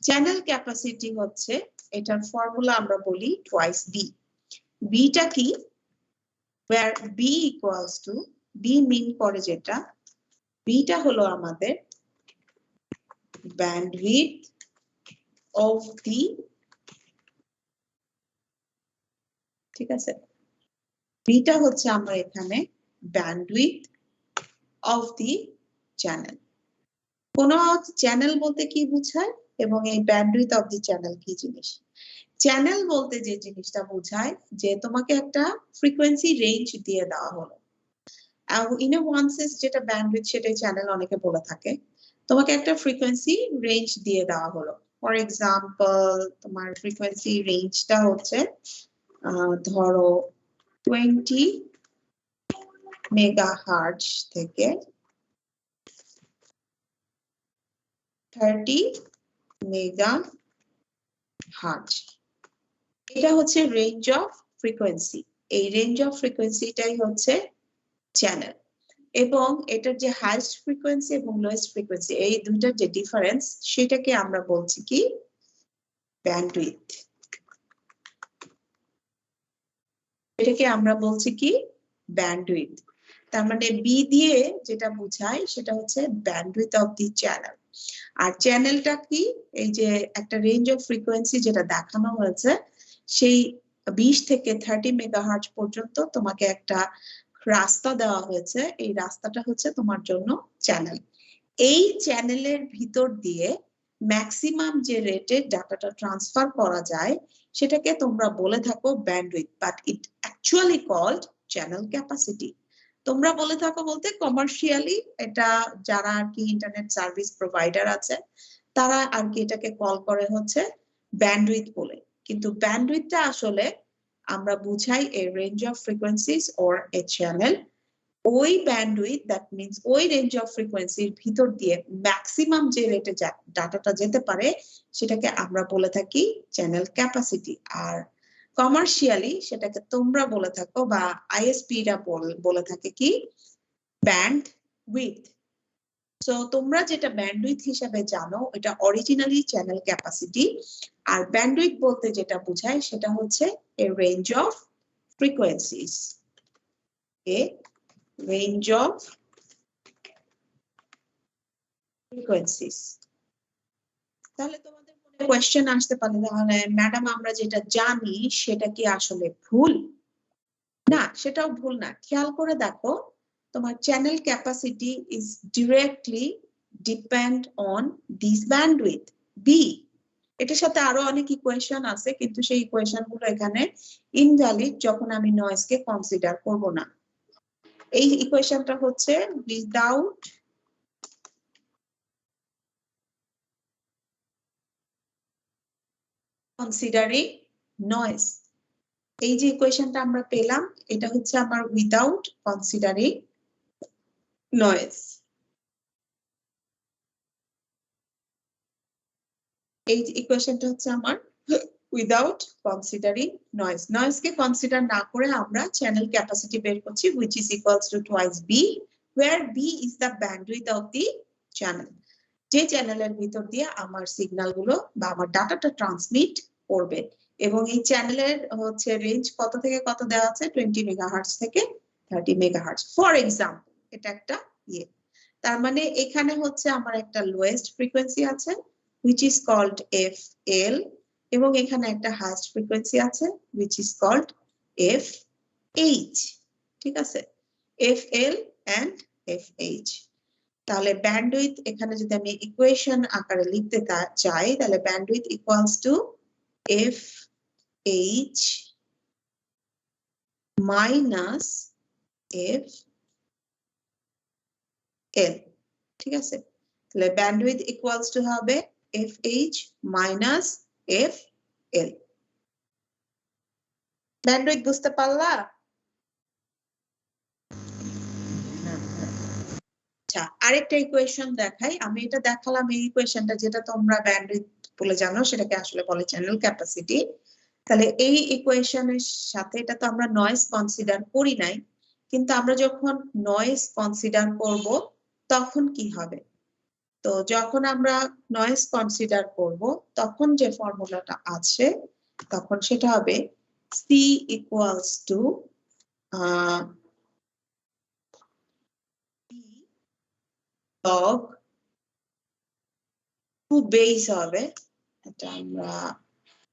চ্যানেল ক্যাপাসিটি হচ্ছে, এটার ফর্মুলা আমরা বলি টুয়াইস বি। বিটা কি? where b equals to, b মিন করে যেটা, বিটা হলো আমাদের bandwidth of the, ঠিক আছে, বিটা হচ্ছে আমরা এখানে bandwidth of the channel। কোন চ্যানেল বলতে কি বোঝায় এবং এই bandwidth of the channel কি জিনিস? চ্যানেল বলতে যে জিনিসটা বোঝায় যে তোমাকে একটা ফ্রিকোয়েন্সি রেঞ্জ দিয়ে দেওয়া হলো। ইন এ ওয়ান সেন্স যেটা ব্যান্ডউইথ সেটাই চ্যানেল অনেকে বলে থাকে। তোমাকে একটা ফ্রিকোয়েন্সি রেঞ্জ দিয়ে দেওয়া হলো। ফর এক্সাম্পল তোমার ফ্রিকোয়েন্সি রেঞ্জটা হচ্ছে ধরো 20 মেগাহার্টজ থেকে 30 মেগাহার্টজ। এটা হচ্ছে রেঞ্জ অফ ফ্রিকোয়েন্সি। এই রেঞ্জ অফ ফ্রিকোয়েন্সিটাই হচ্ছে চ্যানেল। এবং এটার যে হাইয়েস্ট ফ্রিকোয়েন্সি এবং লোয়েস্ট ফ্রিকোয়েন্সি, এই দুইটার যে ডিফারেন্স সেটাকে আমরা বলছি কি? ব্যান্ডউইথ। এটাকে আমরা বলছি কি? ব্যান্ডউইথ। তার মানে বি দিয়ে যেটা বোঝায় সেটা হচ্ছে ব্যান্ডউইথ অফ দি চ্যানেল। আর চ্যানেলটা কি? এই যে একটা রেঞ্জ অফ ফ্রিকোয়েন্সি যেটা দেখানো হয়েছে, সেই 20 থেকে 30 মেগাহার্টজ পর্যন্ত তোমাকে একটা রাস্তা দেওয়া হয়েছে। এই রাস্তাটা হচ্ছে তোমার জন্য চ্যানেল। এই চ্যানেলের ভিতর দিয়ে ম্যাক্সিমাম যে রেটে ডাটাটা ট্রান্সফার করা যায় সেটাকে তোমরা বলে থাকো bandwidth, but it actually called channel capacity. তোমরা বলে থাকো বলতে কমার্শিয়ালি এটা যারা আর কি ইন্টারনেট সার্ভিস প্রোভাইডার আছে তারা আর কি এটাকে কল করে হচ্ছে ব্যান্ডউইথ বলে। কিন্তু ব্যান্ডউইথটা আসলে আমরা বুঝাই a range of frequencies or a channel। ওই ব্যান্ডউইথ, দ্যাট মিন্স ওই রেঞ্জ অফ ফ্রিকোয়েন্সির ভিতর দিয়ে ম্যাক্সিমাম যে রেটে ডাটাটা যেতে পারে সেটাকে আমরা বলে থাকি চ্যানেল ক্যাপাসিটি। আর কমার্শিয়ালি সেটাকে তোমরা বলে থাকো বা আইএসপিরা বলে থাকে কি? ব্যান্ডউইথ। সো তোমরা যেটা ব্যান্ডউইথ হিসাবে জানো এটা অরিজিনালি চ্যানেল ক্যাপাসিটি। আর ব্যান্ডউইথ বলতে যেটা বোঝায় সেটা হচ্ছে a range of frequencies, a range of frequencies। তাহলে তোমাদের মনে কোয়েশ্চেন আসতে পারে, তাহলে ম্যাডাম আমরা যেটা জানি সেটা কি আসলে ভুল? না, সেটাও ভুল না। খেয়াল করে দেখো, তোমার channel capacity is directly depend on this bandwidth B. এটার সাথে আরো অনেক ইকুয়েশন আছে, কিন্তু সেই ইকুয়েশন গুলো এখানে ইনভ্যালিড যখন আমি নয়েজকে কনসিডার করব না। এই ইকুয়েশনটা হচ্ছে উইদাউট কনসিডারিং নয়েজ। এই যে ইকুয়েশনটা আমরা পেলাম এটা হচ্ছে আমার উইদাউট কনসিডারিং নয়েজ। এই ইকুয়েশনটা হচ্ছে আমার উইদাউট কনসিডারিং নয়েজ। নয়েজকে কনসিডার না করে আমরা চ্যানেল ক্যাপাসিটি বের করছি, which is equals to twice b, where b is the bandwidth of the channel। যে চ্যানেলের ভিতর দিয়ে আমার সিগন্যাল গুলো বা আমার ডাটাটা ট্রান্সমিট করবে। এবং এই চ্যানেলের হচ্ছে রেঞ্জ কত থেকে কত দেওয়া আছে? 20 মেগাহার্টজ থেকে 30 মেগাহার্টজ। ফর এক্সাম্পল এটা একটা ইয়ে, তার মানে এখানে হচ্ছে আমার একটা লোয়েস্ট ফ্রিকোয়েন্সি আছে which is called FL, এবং এখানে একটা হাইয়েস্ট ফ্রিকোয়েন্সি আছে which is called FH। ঠিক আছে, FL and FH। তাহলে ব্যান্ডউইথ এখানে যদি আমি ইকুয়েশন আকারে লিখতে চাই তাহলে bandwidth equals to FH minus FL। ঠিক আছে, তাহলে ব্যান্ডউইথ ইকুয়ালস টু হবে FH মাইনাস FL। ব্যান্ডউইথ বুঝতে পারলা? আচ্ছা, আরেকটা ইকুয়েশন দেখাই। আমি এটা দেখালাম, এই ইকুয়েশনটা যেটা তোমরা ব্যান্ডউইথ বলে জানো সেটাকে আসলে বলে চ্যানেল ক্যাপাসিটি। তাহলে এই ইকুয়েশনের সাথে এটা তো আমরা নয়েজ কনসিডার করি নাই, কিন্তু আমরা যখন নয়েজ কনসিডার করব তখন কি হবে? তো যখন আমরা নয়েজ কনসিডার করব তখন যে ফর্মুলাটা আছে তখন সেটা হবে C equals to P log 2 base হবে, এটা আমরা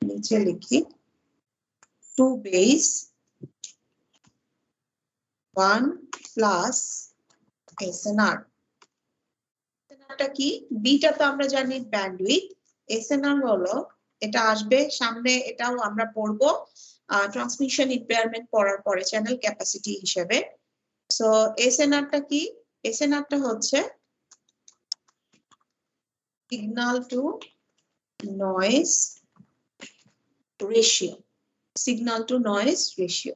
নিচে লিখি 2 বেস 1 প্লাস SNR। SNR কি? বিটা তো আমরা জানি ব্যান্ডউইথ, SNR হলো এটা আসবে সামনে, এটাও আমরা পড়বো ট্রান্সমিশন ইম্পেয়ারমেন্ট পড়ার পরে চ্যানেল ক্যাপাসিটি হিসেবে। সো SNR টা কি? SNR টা হচ্ছে signal two noise ratio, signal two noise ratio.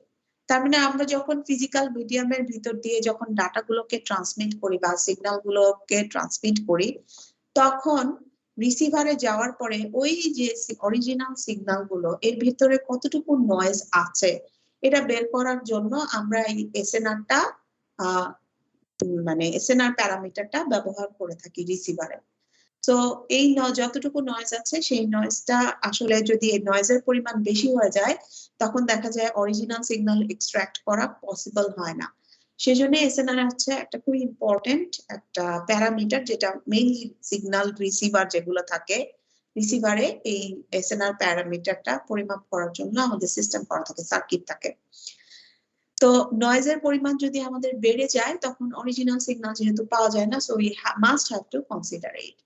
তার মানে আমরা যখন ফিজিক্যাল মিডিয়ামের ভিতর দিয়ে যখন ডাটাগুলোকে ট্রান্সমিট করি বা সিগন্যাল গুলোকে ট্রান্সমিট করি, তখন রিসিভারে যাওয়ার পরে ওই যে অরিজিনাল সিগন্যাল গুলো এর ভিতরে কতটুকু নয়েজ আছে এটা বের করার জন্য আমরা এই এসএনআরটা মানে এসএনআর প্যারামিটারটা ব্যবহার করে থাকি রিসিভারে। তো এই যতটুকু নয়েজ আছে সেই নয়েজটা আসলে যদি এই নয়েজের পরিমাণ বেশি হয়ে যায় তখন দেখা যায় অরিজিনাল সিগন্যাল এক্সট্রাক্ট করা পসিবল হয় না। সেজন্য এসএনআর হচ্ছে একটা খুব ইম্পর্টেন্ট একটা প্যারামিটার, যেটা মেইনলি সিগন্যাল রিসিভার যেগুলো থাকে রিসিভারে এই এসএনআর প্যারামিটারটা পরিমাপ করার জন্য আমাদের সিস্টেম করা থাকে, সার্কিট থাকে। তো নয়েজের পরিমাণ যদি আমাদের বেড়ে যায় তখন অরিজিনাল সিগন্যাল যেহেতু পাওয়া যায় না, so we must have to consider it.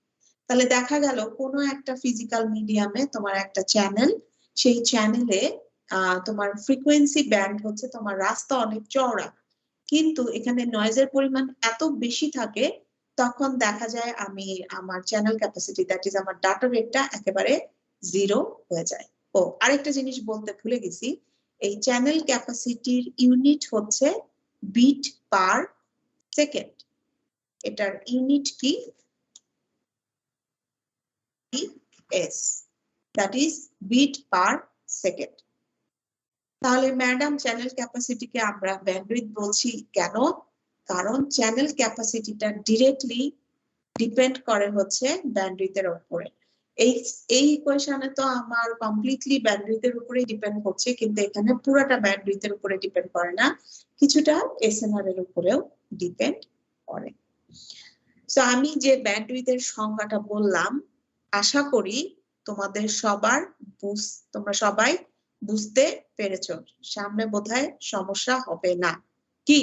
তাহলে দেখা গেল কোনো একটা ফিজিক্যাল মিডিয়ামে তোমার একটা চ্যানেল, সেই চ্যানেলে তোমার ফ্রিকোয়েন্সি ব্যান্ড হচ্ছে তোমার রাস্তা অনেক চওড়া, কিন্তু এখানে নয়েজের পরিমাণ এত বেশি থাকে তখন দেখা যায় আমি আমার চ্যানেল ক্যাপাসিটি দ্যাট ইজ আমার ডাটা রেটটা একেবারে 0 হয়ে যায়। ও আরেকটা জিনিস বলতে ভুলে গেছি, এই চ্যানেল ক্যাপাসিটির ইউনিট হচ্ছে বিট পার সেকেন্ড। এটার ইউনিট কি? S, that is bit per second. তাহলে ম্যাডাম চ্যানেল ক্যাপাসিটিকে আমরা ব্যান্ডউইথ বলছি কেন? কারণ চ্যানেল ক্যাপাসিটিটা ডিরেক্টলি ডিপেন্ড করে হচ্ছে ব্যান্ডউইথের উপরে। এই ইকুয়েশনে তো আমার কমপ্লিটলি ব্যান্ডউইথের উপরেই ডিপেন্ড করছে, কিন্তু এখানে পুরোটা ব্যান্ডউইথের উপরে ডিপেন্ড করে না, কিছুটা এসএনআর এর উপরেও ডিপেন্ড করে। সো আমি যে ব্যান্ডউইথের সংজ্ঞাটা বললাম আশা করি তোমরা সবাই বুঝতে পেরেছো, সামনে বোধহয় সমস্যা হবে না, কি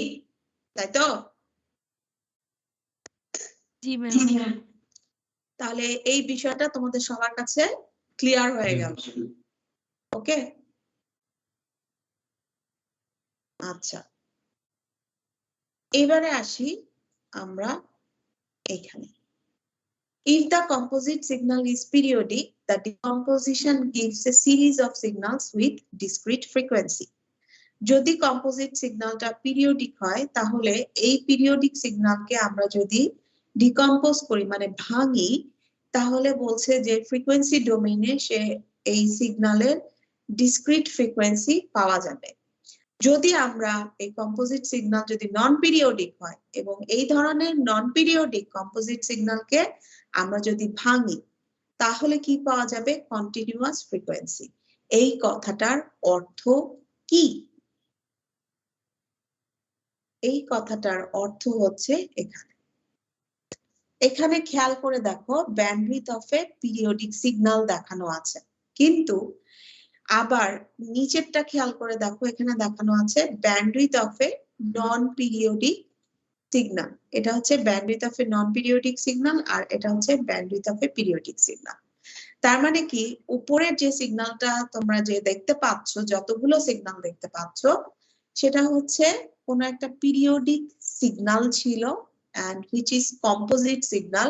তাই তো? জি ম্যাম। তাহলে এই বিষয়টা তোমাদের সবার কাছে ক্লিয়ার হয়ে গেল, ওকে? আচ্ছা, এবারে আসি আমরা এখানে। If the composite signal is periodic, the decomposition gives a series of signals with discrete frequency. যদি কম্পোজিট সিগন্যালটা পিরিয়ডিক হয় তাহলে এই পিরিয়ডিক সিগন্যালকে আমরা যদি ডিকম্পোজ করি মানে ভাঙি, তাহলে বলছে যে ফ্রিকোয়েন্সি ডোমেইনে সে এই সিগন্যালের ডিসক্রিট ফ্রিকোয়েন্সি পাওয়া যাবে। যদি আমরা এই কম্পোজিট সিগন্যাল যদি নন পিরিয়ডিক হয় এবং এই ধরনের নন পিরিয়ডিক কম্পোজিট সিগন্যালকে আমরা যদি ভাঙি তাহলে কি পাওয়া যাবে? Continuous frequency. এই কথাটার অর্থ কি? এই কথাটার অর্থ হচ্ছে এখানে খেয়াল করে দেখো bandwidth of a periodic signal দেখানো আছে, কিন্তু আবার নিচেরটা খেয়াল করে দেখো এখানে দেখানো আছে bandwidth of a non periodic signal. এটা হচ্ছে bandwidth of a non periodic signal আর এটা হচ্ছে bandwidth of a periodic signal. তার মানে কি উপরের যে সিগন্যালটা তোমরা যে দেখতে পাচ্ছ, যতগুলো সিগন্যাল দেখতে পাচ্ছ সেটা হচ্ছে কোন একটা পিরিয়ডিক সিগন্যাল ছিল and which is composite signal,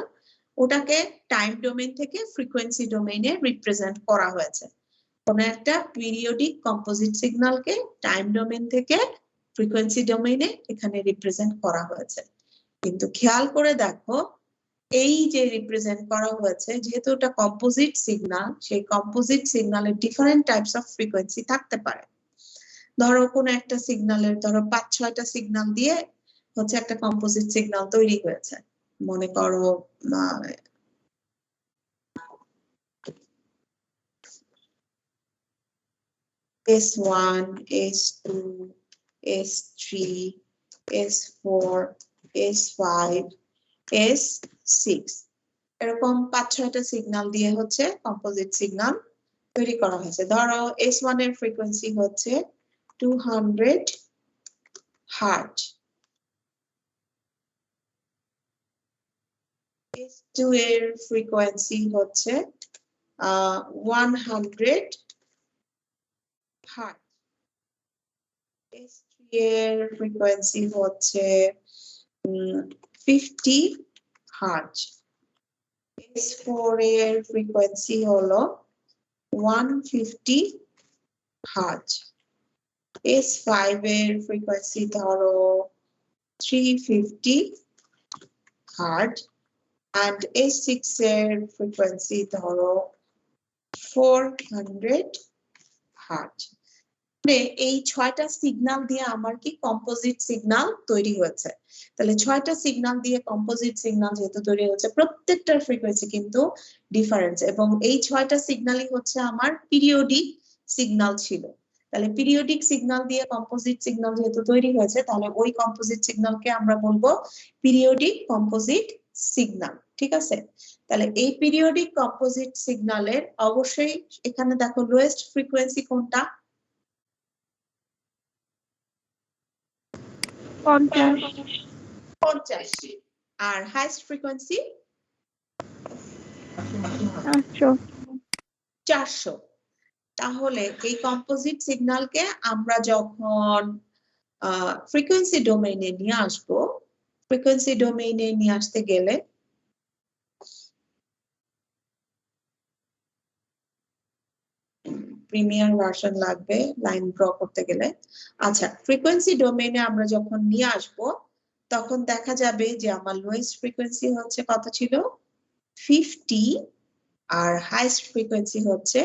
ওটাকে টাইম ডোমেইন থেকে ফ্রিকোয়েন্সি ডোমেইনে রিপ্রেজেন্ট করা হয়েছে। কোন একটা পিরিয়ডিক কম্পোজিট সিগন্যালকে টাইম ডোমেইন থেকে ফ্রিকোয়েন্সি ডোমেইনে এখানে রিপ্রেজেন্ট করা হয়েছে। কিন্তু খেয়াল করে দেখো এই যে রিপ্রেজেন্ট করা হয়েছে যেহেতু এটা কম্পোজিট সিগন্যাল, সেই কম্পোজিট সিগন্যালের ডিফারেন্ট টাইপস অফ ফ্রিকোয়েন্সি থাকতে পারে। ধরো কোনো একটা সিগন্যালের ধরো 5-6টা সিগন্যাল দিয়ে হচ্ছে একটা কম্পোজিট সিগন্যাল তৈরি হয়েছে। মনে করো S1, S2, S3, S4, S5, S6 এরকম 5-6টা সিগন্যাল দিয়ে হচ্ছে কম্পোজিট সিগন্যাল তৈরি করা হয়েছে। ধরো S1 এর ফ্রিকোয়েন্সি হচ্ছে 200 হার্টজ, S2 এর ফ্রিকোয়েন্সি হচ্ছে 100 হার্টজ, S3 এর ফ্রিকোয়েন্সি হচ্ছে 50 হার্টজ, S4 এর ফ্রিকোয়েন্সি হলো 150 হার্টজ, S5 এর ফ্রিকোয়েন্সি ধরো 350 হার্টজ and S6 এর ফ্রিকোয়েন্সি ধরো 400 হার্টজ। এই 6টা সিগন্যাল দিয়ে আমার কি কম্পোজিট সিগন্যাল তৈরি হয়েছে। তাহলে 6টা সিগন্যাল দিয়ে কম্পোজিট সিগন্যাল যেহেতু তৈরি হয়েছে প্রত্যেকটার ফ্রিকোয়েন্সি কিন্তু ডিফারেন্স, এবং এই 6টা সিগন্যালই হচ্ছে আমার পিরিয়ডিক সিগন্যাল ছিল। তাহলে পিরিয়ডিক সিগন্যাল দিয়ে কম্পোজিট সিগন্যাল যেহেতু তৈরি হয়েছে তাহলে ওই কম্পোজিট সিগন্যালকে আমরা বলবো পিরিয়ডিক কম্পোজিট সিগন্যাল। ঠিক আছে, তাহলে এই পিরিয়ডিক কম্পোজিট সিগন্যালের অবশ্যই এখানে দেখো লোয়েস্ট ফ্রিকোয়েন্সি কোনটা? 50 আর হাইয়েস্ট ফ্রিকোয়েন্সি 400। তাহলে এই কম্পোজিট সিগন্যালকে আমরা যখন ফ্রিকোয়েন্সি ডোমেইনে নিয়ে আসবো, ফ্রিকোয়েন্সি ডোমেইনে নিয়ে আসতে গেলে প্রিমিয়ার ভার্সন লাগবে লাইন ড্র করতে গেলে। আচ্ছা, ফ্রিকোয়েন্সি ডোমেইনে আমরা যখন নিয়ে আসব তখন দেখা যাবে যে আমার লোয়েস্ট ফ্রিকোয়েন্সি হচ্ছে কত ছিল 50 আর হাইয়েস্ট ফ্রিকোয়েন্সি হচ্ছে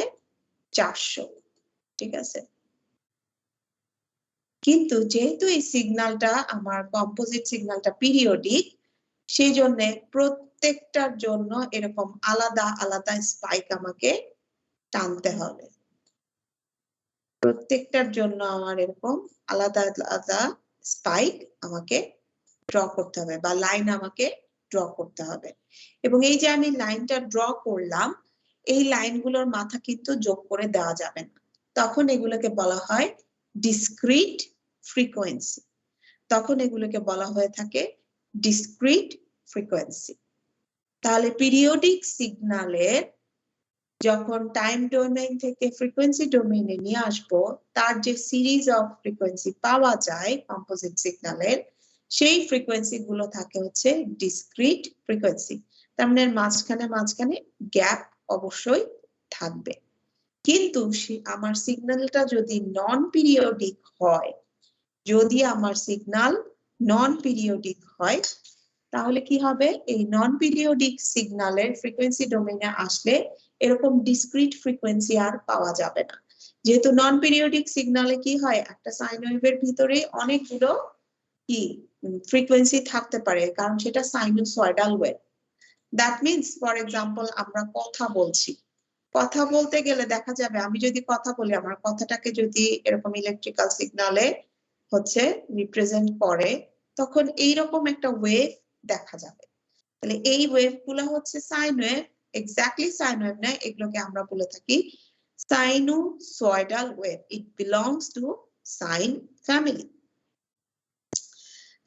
400। ঠিক আছে, কিন্তু যেহেতু এই সিগন্যালটা আমার কম্পোজিট সিগন্যালটা পিরিয়ডিক, সেই জন্য প্রত্যেকটার জন্য এরকম আলাদা আলাদা স্পাইক আমাকে টানতে হবে। প্রত্যেকটার জন্য আমার এরকম আলাদা আলাদা স্পাইক আমাকে ড্র করতে হবে বা লাইন আমাকে ড্র করতে হবে। এবং এই যে আমি লাইনটা ড্র করলাম, এই লাইনগুলোর মাথা কিন্তু যোগ করে দেওয়া যাবে না, তখন এগুলোকে বলা হয় ডিসক্রিট ফ্রিকোয়েন্সি। তখন এগুলোকে বলা হয়ে থাকে ডিসক্রিট ফ্রিকোয়েন্সি। তাহলে পিরিয়ডিক সিগন্যালের যখন টাইম ডোমেইন থেকে ফ্রিকোয়েন্সি ডোমেইনে নিয়ে আসবো, তার যে সিরিজ অফ ফ্রিকোয়েন্সি পাওয়া যায় কম্পোজিট সিগন্যালের, সেই ফ্রিকোয়েন্সি গুলো থাকে হচ্ছে ডিসক্রিট ফ্রিকোয়েন্সি। তার মানে মাঝখানে গ্যাপ অবশ্যই থাকবে। কিন্তু আমার সিগন্যালটা যদি নন পিরিয়ডিক হয়, যদি আমার সিগন্যাল নন পিরিয়ডিক হয়, তাহলে কি হবে? এই নন পিরিয়ডিক সিগন্যালের ফ্রিকোয়েন্সি ডোমেইনে আসলে এরকম ডিসক্রিট ফ্রিকোয়েন্সি আর পাওয়া যাবে না। যেহেতু নন পিরিয়ডিক সিগন্যালে কি হয়, একটা সাইন ওয়েভের ভিতরে অনেকগুলো কি ফ্রিকোয়েন্সি থাকতে পারে, কারণ সেটা sinusoidal wave. That means for example আমরা কথা বলছি, কথা বলতে গেলে দেখা যাবে আমি যদি কথা বলি, আমার কথাটাকে যদি এরকম ইলেকট্রিক্যাল সিগন্যালে হচ্ছে রিপ্রেজেন্ট করে, তখন এইরকম একটা ওয়েভ দেখা যাবে। তাহলে এই ওয়েভ গুলো হচ্ছে sine wave, exactly sine wave নয়, এগুলোকে আমরা বলে থাকি sinusoidal wave. It belongs to sine family.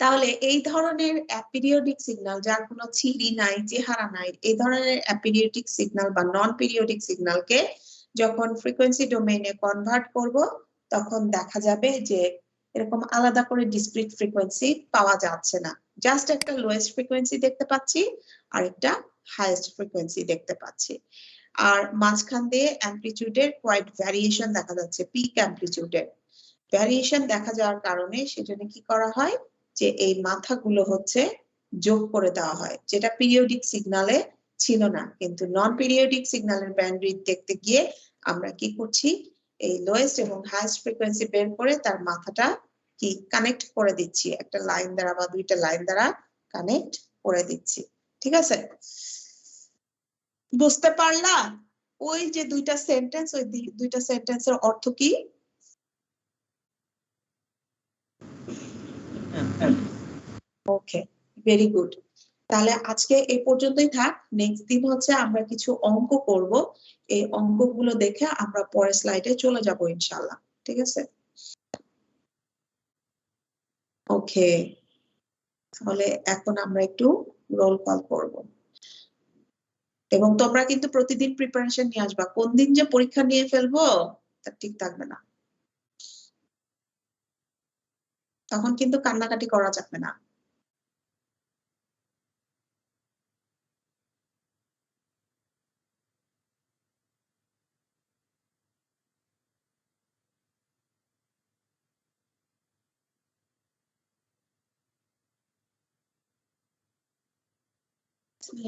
তাহলে এই ধরনের অ্যাপিরিয়ডিক সিগন্যাল যার কোনো ছিরি নাই, চেহারা নাই, এই ধরনের অ্যাপিরিয়ডিক সিগন্যাল বা নন পিরিয়ডিক সিগন্যালকে যখন ফ্রিকোয়েন্সি ডোমেইনে কনভার্ট করব, তখন দেখা যাবে যে এরকম আলাদা করে ডিসক্রিট ফ্রিকোয়েন্সি পাওয়া যাচ্ছে না। জাস্ট একটা লোয়েস্ট ফ্রিকোয়েন্সি দেখতে পাচ্ছি আর একটা হাইয়েস্ট ফ্রিকোয়েন্সি দেখতে পাচ্ছি। আর মাঝখান দিয়ে অ্যামপ্লিটিউডের কোয়াইট ভ্যারিয়েশন দেখা যাচ্ছে, পিক অ্যামপ্লিটিউডের ভ্যারিয়েশন দেখা যাওয়ার কারণে সেজন্য কি করা হয় যে এই মাথাগুলো হচ্ছে যোগ করে দেওয়া হয়, যেটা পিরিয়ডিক সিগনালে ছিল না। কিন্তু নন পিরিয়ডিক সিগন্যালের ব্যান্ডউইথ দেখতে গিয়ে আমরা কি করছি, এই লোয়েস্ট এবং হাইয়েস্ট ফ্রিকোয়েন্সি বের করে তার মাথাটা কি কানেক্ট করে দিচ্ছি, একটা লাইন দ্বারা বা দুইটা লাইন দ্বারা কানেক্ট করে দিচ্ছি। ঠিক আছে, বুঝতে পারলা? ওই যে দুইটা সেন্টেন্স, ওই দুইটা সেন্টেন্সের অর্থ কি? ওকে, ভেরি গুড। তাহলে আজকে এই পর্যন্তই থাক। নেক্সট দিন হচ্ছে আমরা কিছু অঙ্ক করব, এই অঙ্কগুলো দেখে আমরা পরের স্লাইডে চলে যাব ইনশাআল্লাহ। ঠিক আছে, ওকে। তাহলে এখন আমরা একটু রোল কল করব, এবং তোমরা কিন্তু প্রতিদিন প্রিপারেশন নিয়ে আসবা। কোন দিন যে পরীক্ষা নিয়ে ফেলবো তা ঠিক থাকবে না, তখন কিন্তু কান্নাকাটি করা যাবে না।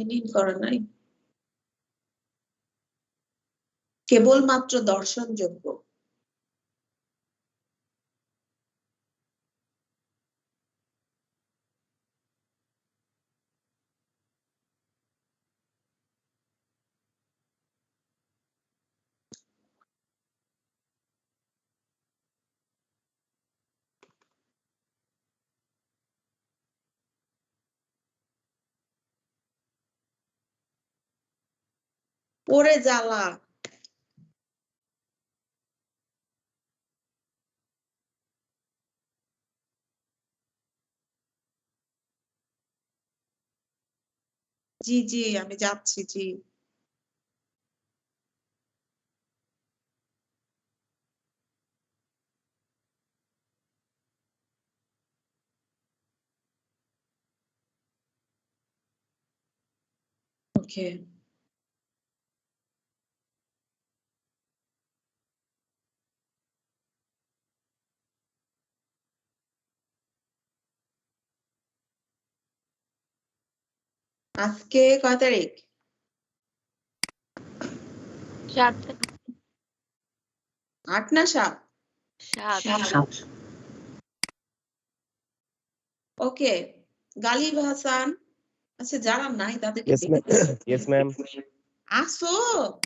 এডিট করা নাই, কেবলমাত্র দর্শনযোগ্য। ওরে জ্বালা, জি জি আমি যাচ্ছি, জি। ওকে, আজকে কয় তারিখ? 7 8 না 7? 7 ওকে, গালিব হাসান, আচ্ছা যারা নাই তাদেরকে Yes, ma'am. দেখে Yes, ma'am. আসো।